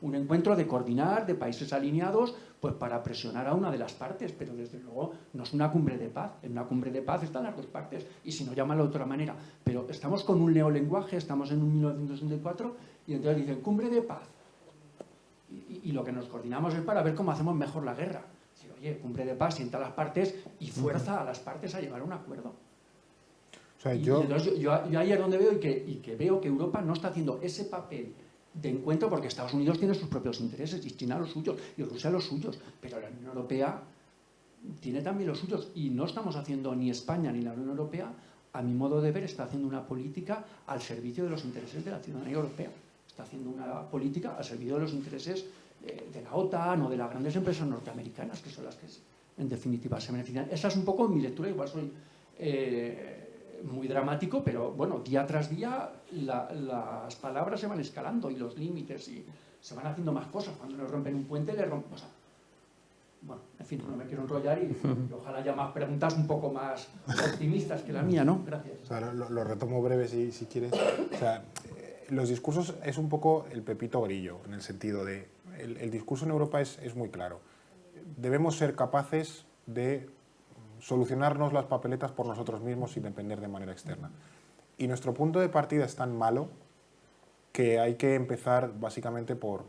un encuentro de coordinar, de países alineados, pues para presionar a una de las partes, pero desde luego no es una cumbre de paz. En una cumbre de paz están las dos partes, y si no, llámalo de otra manera. Pero estamos con un neolenguaje, estamos en un 1964, y entonces dicen, cumbre de paz. Y lo que nos coordinamos es para ver cómo hacemos mejor la guerra. Decir, oye, cumbre de paz, sienta a las partes y fuerza a las partes a llegar a un acuerdo. O sea, entonces yo ahí es donde veo y que veo que Europa no está haciendo ese papel de encuentro, porque Estados Unidos tiene sus propios intereses y China los suyos y Rusia los suyos, pero la Unión Europea tiene también los suyos, y no estamos haciendo, ni España ni la Unión Europea, a mi modo de ver, está haciendo una política al servicio de los intereses de la ciudadanía europea. Está haciendo una política al servicio de los intereses de la OTAN o de las grandes empresas norteamericanas, que son las que en definitiva se benefician. Esa es un poco mi lectura, igual soy muy dramático, pero bueno, día tras día las palabras se van escalando y los límites, y se van haciendo más cosas. Cuando nos rompen un puente, le rompen. O sea, bueno, en fin, no me quiero enrollar y ojalá haya más preguntas un poco más optimistas que la mía, ¿no? Gracias. O sea, lo retomo breve si quieres. O sea, los discursos es un poco el pepito grillo, en el sentido de el discurso en Europa es muy claro. Debemos ser capaces de solucionarnos las papeletas por nosotros mismos sin depender de manera externa. Y nuestro punto de partida es tan malo que hay que empezar básicamente por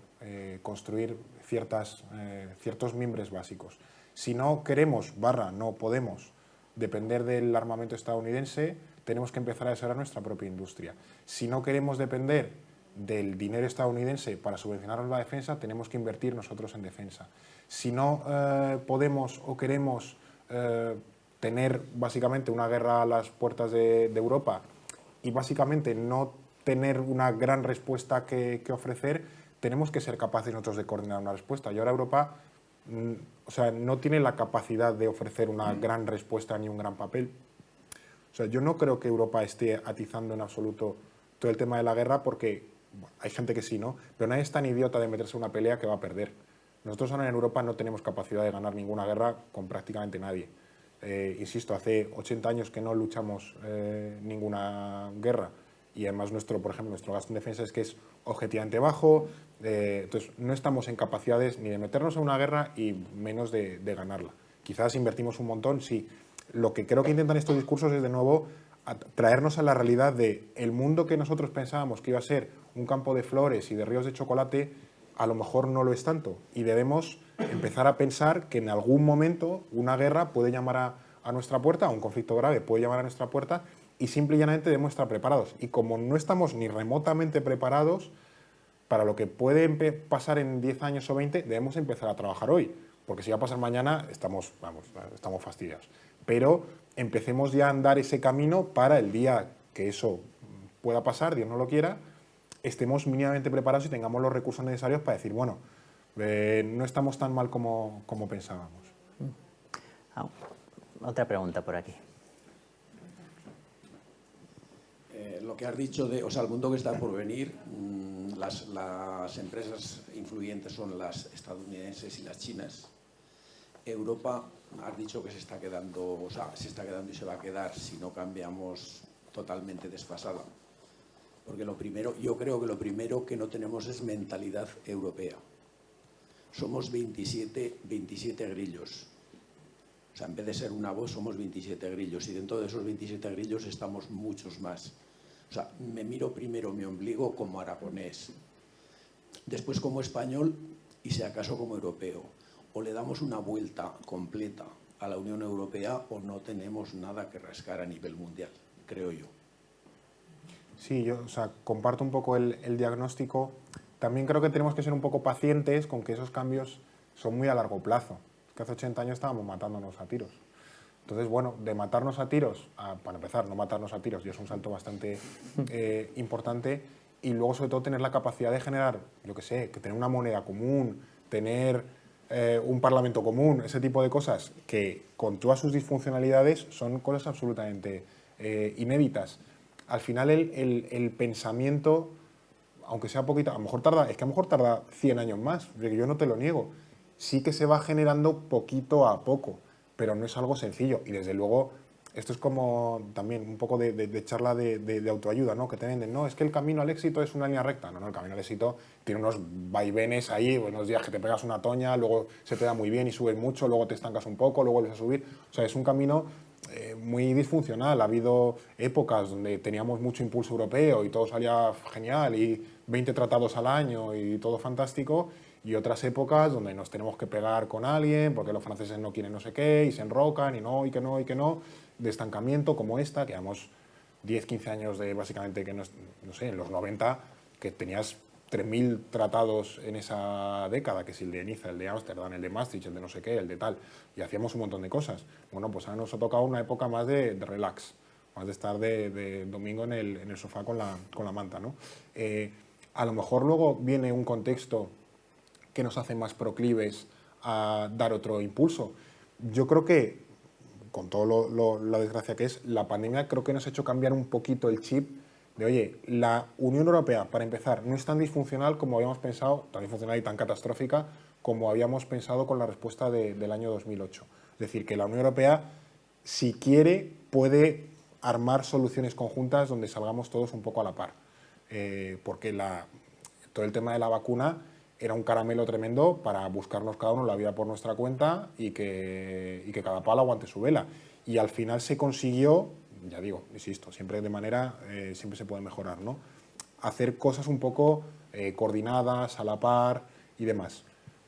construir ciertos mimbres básicos. Si no queremos, no podemos depender del armamento estadounidense, tenemos que empezar a desarrollar nuestra propia industria. Si no queremos depender del dinero estadounidense para subvencionar la defensa, tenemos que invertir nosotros en defensa. Si no podemos o queremos tener básicamente una guerra a las puertas de Europa y básicamente no tener una gran respuesta que ofrecer, tenemos que ser capaces nosotros de coordinar una respuesta. Y ahora Europa no tiene la capacidad de ofrecer una gran respuesta ni un gran papel. O sea, yo no creo que Europa esté atizando en absoluto todo el tema de la guerra porque hay gente que sí, ¿no? Pero nadie es tan idiota de meterse en una pelea que va a perder. Nosotros ahora en Europa no tenemos capacidad de ganar ninguna guerra con prácticamente nadie. Insisto, hace 80 años que no luchamos ninguna guerra y además por ejemplo, nuestro gasto en defensa es que es objetivamente bajo, entonces no estamos en capacidades ni de meternos en una guerra y menos de ganarla. Quizás invertimos un montón, sí. Lo que creo que intentan estos discursos es de nuevo traernos a la realidad de el mundo que nosotros pensábamos que iba a ser un campo de flores y de ríos de chocolate, a lo mejor no lo es tanto y debemos empezar a pensar que en algún momento una guerra puede llamar a nuestra puerta, un conflicto grave puede llamar a nuestra puerta y simple y llanamente debemos estar preparados. Y como no estamos ni remotamente preparados para lo que puede pasar en 10 años o 20, debemos empezar a trabajar hoy, porque si va a pasar mañana estamos fastidiados. Pero empecemos ya a andar ese camino para el día que eso pueda pasar, Dios no lo quiera, estemos mínimamente preparados y tengamos los recursos necesarios para decir, bueno, no estamos tan mal como pensábamos. Otra pregunta por aquí. Lo que has dicho de, el mundo que está por venir, las empresas influyentes son las estadounidenses y las chinas. Europa, has dicho que se está quedando y se va a quedar si no cambiamos totalmente desfasada. Porque yo creo que lo primero que no tenemos es mentalidad europea. Somos 27 grillos. O sea, en vez de ser una voz, somos 27 grillos. Y dentro de esos 27 grillos estamos muchos más. O sea, me miro primero mi ombligo como aragonés, después como español y si acaso como europeo. O le damos una vuelta completa a la Unión Europea o no tenemos nada que rascar a nivel mundial, creo yo. Sí, yo comparto un poco el diagnóstico. También creo que tenemos que ser un poco pacientes con que esos cambios son muy a largo plazo. Es que hace 80 años estábamos matándonos a tiros. Entonces, bueno, de matarnos a tiros, para empezar, no matarnos a tiros, ya es un salto bastante importante, y luego sobre todo tener la capacidad de generar, yo qué sé, que tener una moneda común, tener un parlamento común, ese tipo de cosas que con todas sus disfuncionalidades son cosas absolutamente inéditas. Al final el pensamiento, aunque sea poquito, a lo mejor tarda 100 años más, yo no te lo niego, sí que se va generando poquito a poco, pero no es algo sencillo. Y desde luego, esto es como también un poco de charla de autoayuda, ¿no? Que te venden, no, es que el camino al éxito es una línea recta. No, el camino al éxito tiene unos vaivenes ahí, unos días que te pegas una toña, luego se te da muy bien y subes mucho, luego te estancas un poco, luego vuelves a subir. O sea, es un camino muy disfuncional. Ha habido épocas donde teníamos mucho impulso europeo y todo salía genial y 20 tratados al año y todo fantástico, y otras épocas donde nos tenemos que pegar con alguien porque los franceses no quieren no sé qué y se enrocan y que no, de estancamiento como esta, que llevamos 10, 15 años de básicamente que no sé, en los 90 que tenías 3.000 tratados en esa década, que es el de Niza, el de Ámsterdam, el de Maastricht, el de no sé qué, el de tal, y hacíamos un montón de cosas. Bueno, pues ahora nos ha tocado una época más de relax, más de estar de domingo en el sofá con la manta, ¿no? A lo mejor luego viene un contexto que nos hace más proclives a dar otro impulso. Yo creo que, con todo la desgracia que es, la pandemia creo que nos ha hecho cambiar un poquito el chip de, oye, la Unión Europea, para empezar, no es tan disfuncional como habíamos pensado, tan disfuncional y tan catastrófica como habíamos pensado con la respuesta del año 2008. Es decir, que la Unión Europea, si quiere, puede armar soluciones conjuntas donde salgamos todos un poco a la par. Porque todo el tema de la vacuna era un caramelo tremendo para buscarnos cada uno la vida por nuestra cuenta y que cada palo aguante su vela. Y al final se consiguió, ya digo, insisto, siempre de manera, siempre se puede mejorar, ¿no? Hacer cosas un poco coordinadas, a la par y demás.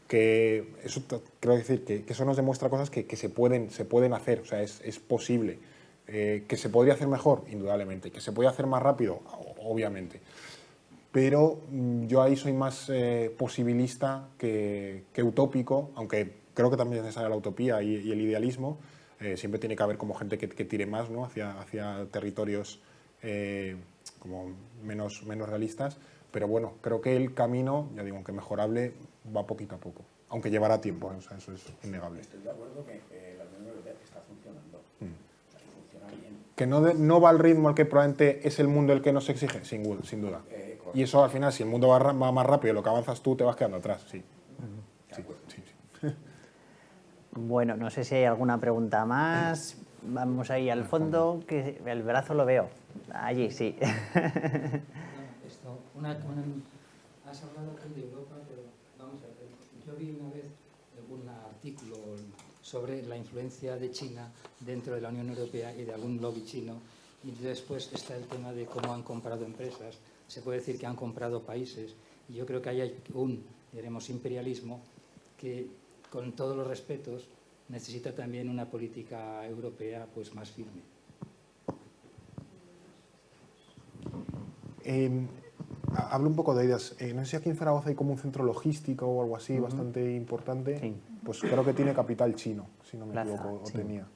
Que eso quiero decir que eso nos demuestra cosas que se pueden hacer, o sea, es posible. Que se podría hacer mejor, indudablemente. Que se puede hacer más rápido, obviamente. Pero yo ahí soy más posibilista que utópico, aunque creo que también es necesaria la utopía y el idealismo. Siempre tiene que haber como gente que tire más, ¿no? hacia territorios como menos realistas. Pero bueno, creo que el camino, ya digo, aunque mejorable, va poquito a poco. Aunque llevará tiempo, o sea, eso es innegable. Estoy de acuerdo que la Unión Europea está funcionando. O sea, que funciona bien. Que no va al ritmo al que probablemente es el mundo el que nos exige, sin duda. Y eso al final, si el mundo va más rápido, lo que avanzas tú te vas quedando atrás, sí. Sí. Bueno, no sé si hay alguna pregunta más. Vamos ahí al fondo, que el brazo lo veo. Allí, sí. Has hablado aquí de Europa, pero vamos a ver. Yo vi una vez algún artículo sobre la influencia de China dentro de la Unión Europea y de algún lobby chino. Y después está el tema de cómo han comprado empresas. Se puede decir que han comprado países. Y yo creo que hay un, diremos, imperialismo que, con todos los respetos, necesita también una política europea pues más firme. Hablo un poco de ideas. No sé si aquí en Zaragoza hay como un centro logístico o algo así bastante importante. Sí. Pues creo que tiene capital chino, si no me Plaza, equivoco, sí. o tenía.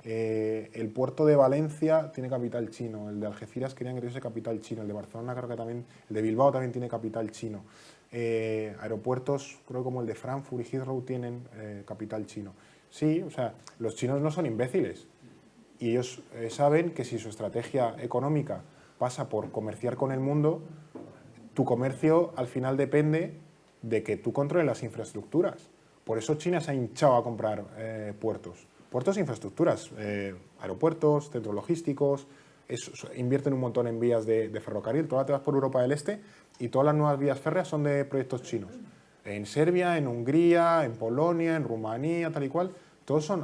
El puerto de Valencia tiene capital chino, el de Algeciras querían que tuviese capital chino, el de Barcelona creo que también, el de Bilbao también tiene capital chino. Aeropuertos, creo que como el de Frankfurt y Heathrow tienen capital chino. Sí, o sea, los chinos no son imbéciles y ellos saben que si su estrategia económica pasa por comerciar con el mundo, tu comercio al final depende de que tú controles las infraestructuras. Por eso China se ha hinchado a comprar puertos. Puertos e infraestructuras, aeropuertos, centros logísticos, invierten un montón en vías de ferrocarril. Tú ahora te vas por Europa del Este y todas las nuevas vías férreas son de proyectos chinos. En Serbia, en Hungría, en Polonia, en Rumanía, tal y cual,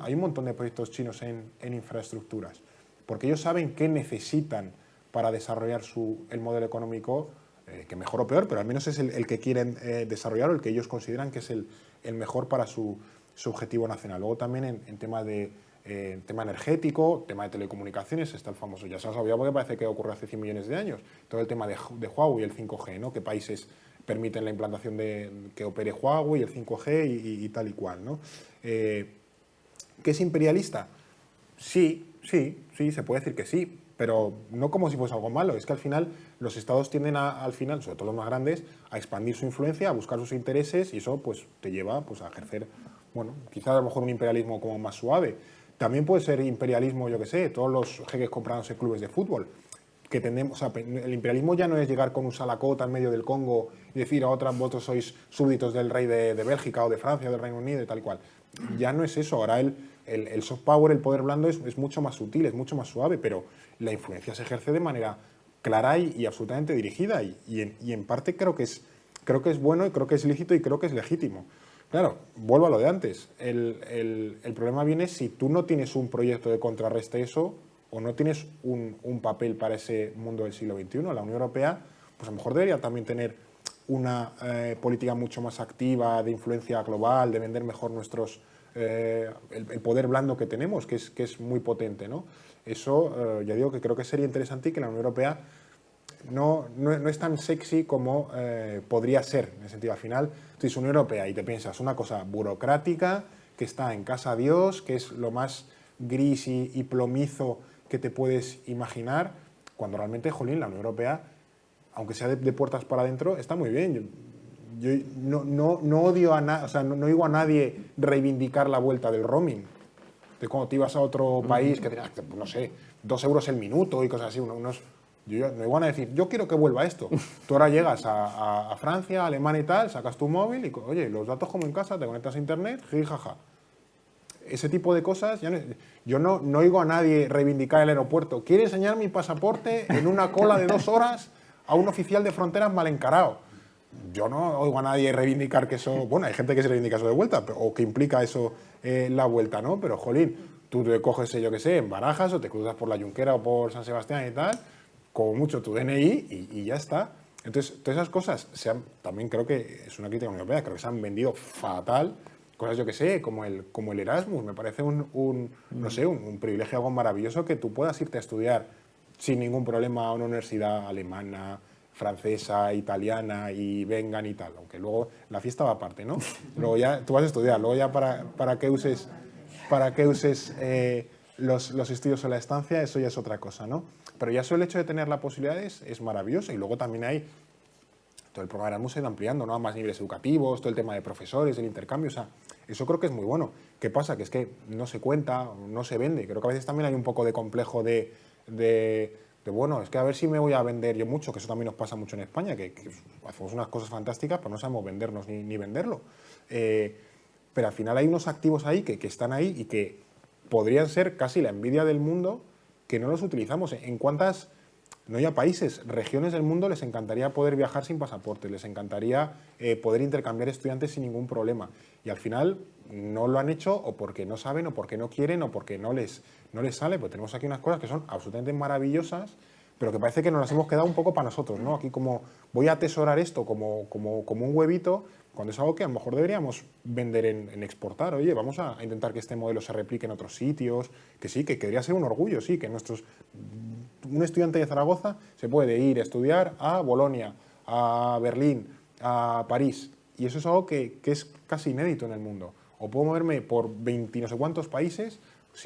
hay un montón de proyectos chinos en infraestructuras. Porque ellos saben qué necesitan para desarrollar el modelo económico, que mejor o peor, pero al menos es el que quieren desarrollar o el que ellos consideran que es el mejor para su objetivo nacional. Luego también en tema energético, tema de telecomunicaciones, está el famoso, ya se ha sabido porque parece que ocurrió hace 100 millones de años, todo el tema de Huawei y el 5G, ¿no? ¿Qué países permiten la implantación que opere Huawei, el 5G y tal y cual, ¿no? ¿Qué es imperialista? Sí, se puede decir que sí, pero no como si fuese algo malo. Es que al final los estados tienden sobre todo los más grandes, a expandir su influencia, a buscar sus intereses y eso pues te lleva pues, a ejercer, bueno, quizás a lo mejor un imperialismo como más suave. También puede ser imperialismo, yo qué sé, todos los jeques comprándose clubes de fútbol. Que tenemos, o sea, el imperialismo ya no es llegar con un salacota en medio del Congo y decir a otras, vosotros sois súbditos del rey de Bélgica o de Francia o del Reino Unido y tal y cual. Ya no es eso, ahora el soft power, el poder blando es mucho más sutil, es mucho más suave, pero la influencia se ejerce de manera clara y absolutamente dirigida y en parte creo que es bueno y creo que es lícito y creo que es legítimo. Claro, vuelvo a lo de antes, el problema viene si tú no tienes un proyecto de contrarreste eso o no tienes un papel para ese mundo del siglo XXI. La Unión Europea pues a lo mejor debería también tener una política mucho más activa de influencia global, de vender mejor el poder blando que tenemos, que es muy potente, ¿no? Eso, ya digo que creo que sería interesante y que la Unión Europea no es tan sexy como podría ser, en el sentido, al final, tú dices Unión Europea y te piensas una cosa burocrática, que está en casa Dios, que es lo más gris y plomizo que te puedes imaginar, cuando realmente, jolín, la Unión Europea, aunque sea de puertas para adentro, está muy bien. Yo no odio a nadie, o sea, no oigo a nadie reivindicar la vuelta del roaming. De cuando te ibas a otro país, que tenías, no sé, 2 euros el minuto y cosas así, yo no iban a decir, yo quiero que vuelva esto. Tú ahora llegas a Francia, a Alemania y tal, sacas tu móvil y, oye, los datos como en casa, te conectas a internet, jijaja. Ese tipo de cosas, yo no oigo a nadie reivindicar el aeropuerto. ¿Quiere enseñar mi pasaporte en una cola de 2 horas a un oficial de fronteras mal encarado? Yo no oigo a nadie reivindicar que eso... Bueno, hay gente que se reivindica eso de vuelta, o que implica eso la vuelta, ¿no? Pero, jolín, tú te coges, yo qué sé, en Barajas o te cruzas por la Junquera o por San Sebastián y tal, como mucho tu DNI y ya está. Entonces, todas esas cosas también creo que es una crítica a la Unión Europea, creo que se han vendido fatal. Cosas, yo que sé, como el Erasmus, me parece no sé, un privilegio, algo maravilloso que tú puedas irte a estudiar sin ningún problema a una universidad alemana, francesa, italiana y vengan y tal, aunque luego la fiesta va aparte, ¿no? Luego ya tú vas a estudiar, luego ya para que uses los estudios o la estancia, eso ya es otra cosa, ¿no? Pero ya solo el hecho de tener la posibilidad es maravilloso, y luego también hay todo el programa Erasmus se ha ido ampliando, ¿no? A más niveles educativos, todo el tema de profesores, el intercambio, o sea, eso creo que es muy bueno. ¿Qué pasa? Que es que no se cuenta, no se vende. Creo que a veces también hay un poco de complejo de bueno, es que a ver si me voy a vender yo mucho, que eso también nos pasa mucho en España, que hacemos unas cosas fantásticas, pero no sabemos vendernos ni venderlo. Pero al final hay unos activos ahí que están ahí y que podrían ser casi la envidia del mundo, que no los utilizamos. ¿En cuántas, no ya países, regiones del mundo les encantaría poder viajar sin pasaporte, les encantaría poder intercambiar estudiantes sin ningún problema? Y al final no lo han hecho o porque no saben o porque no quieren o porque no les sale, pues tenemos aquí unas cosas que son absolutamente maravillosas, pero que parece que nos las hemos quedado un poco para nosotros, ¿no? Aquí como voy a atesorar esto como un huevito, cuando es algo que a lo mejor deberíamos vender en exportar. Oye, vamos a intentar que este modelo se replique en otros sitios, que sí, que debería ser un orgullo, sí, que un estudiante de Zaragoza se puede ir a estudiar a Bolonia, a Berlín, a París, y eso es algo que es casi inédito en el mundo. O puedo moverme por 20 y no sé cuántos países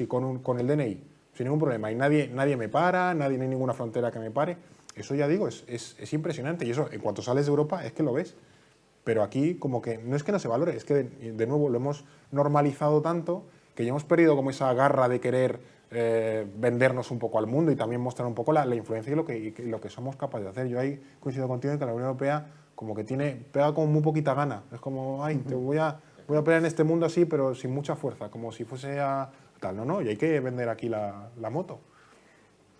con el DNI, sin ningún problema, y nadie me para, no hay ninguna frontera que me pare. Eso ya digo, es impresionante, y eso en cuanto sales de Europa es que lo ves. Pero aquí como que no es que no se valore, es que de nuevo lo hemos normalizado tanto que ya hemos perdido como esa garra de querer vendernos un poco al mundo y también mostrar un poco la influencia y lo que somos capaces de hacer. Yo ahí coincido contigo en que la Unión Europea como que pega como muy poquita gana. Es como, ay, te voy a pelear en este mundo así, pero sin mucha fuerza, como si fuese a tal. No, y hay que vender aquí la moto.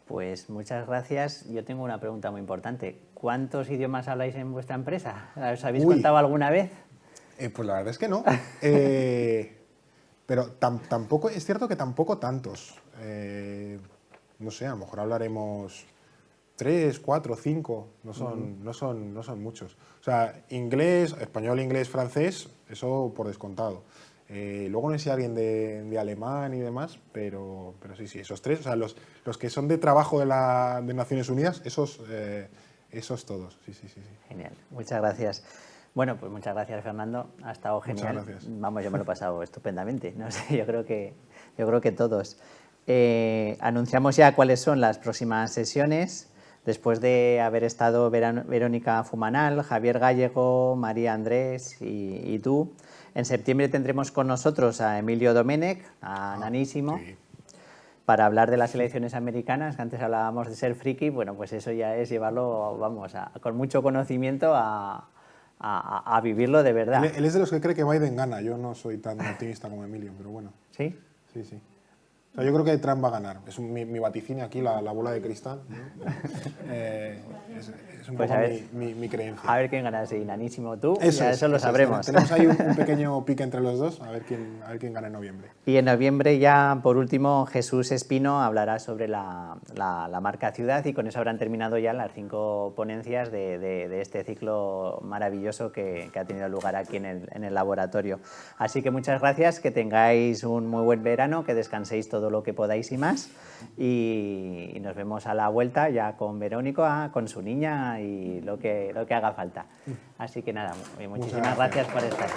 Pues muchas gracias. Yo tengo una pregunta muy importante. ¿Cuántos idiomas habláis en vuestra empresa? ¿Os habéis contado alguna vez? Pues la verdad es que no. Pero tampoco, es cierto que tampoco tantos. No sé, a lo mejor hablaremos 3, 4, 5, no son muchos. O sea, inglés, español, inglés, francés, eso por descontado. Luego no sé si alguien de alemán y demás, pero sí, esos 3, o sea, los que son de trabajo de Naciones Unidas, esos todos, sí. Genial, muchas gracias. Bueno, pues muchas gracias, Fernando, ha estado genial. Muchas gracias. Vamos, yo me lo he pasado estupendamente, no sé, yo creo que todos. Anunciamos ya cuáles son las próximas sesiones. Después de haber estado Verónica Fumanal, Javier Gallego, María Andrés y tú, en septiembre tendremos con nosotros a Emilio Domenech, a Nanísimo, sí, para hablar de las elecciones americanas, que antes hablábamos de ser friki. Bueno, pues eso ya es llevarlo, vamos, con mucho conocimiento a vivirlo de verdad. Él es de los que cree que Biden gana. Yo no soy tan optimista como Emilio, pero bueno. ¿Sí? Sí. O sea, yo creo que Trump va a ganar. Es mi vaticinio aquí, la bola de cristal, ¿no? Es un pues poco ver, mi creencia. A ver quién gana, si Nanísimo o tú, eso lo sabremos. Tenemos ahí un pequeño pique entre los dos, a ver quién gana en noviembre. Y en noviembre ya, por último, Jesús Espino hablará sobre la marca ciudad, y con eso habrán terminado ya las 5 ponencias de este ciclo maravilloso que ha tenido lugar aquí en el laboratorio. Así que muchas gracias, que tengáis un muy buen verano, que descanséis todo lo que podáis y más, y nos vemos a la vuelta ya con Verónica, con su niña y lo que haga falta. Así que nada, muchísimas gracias por estar.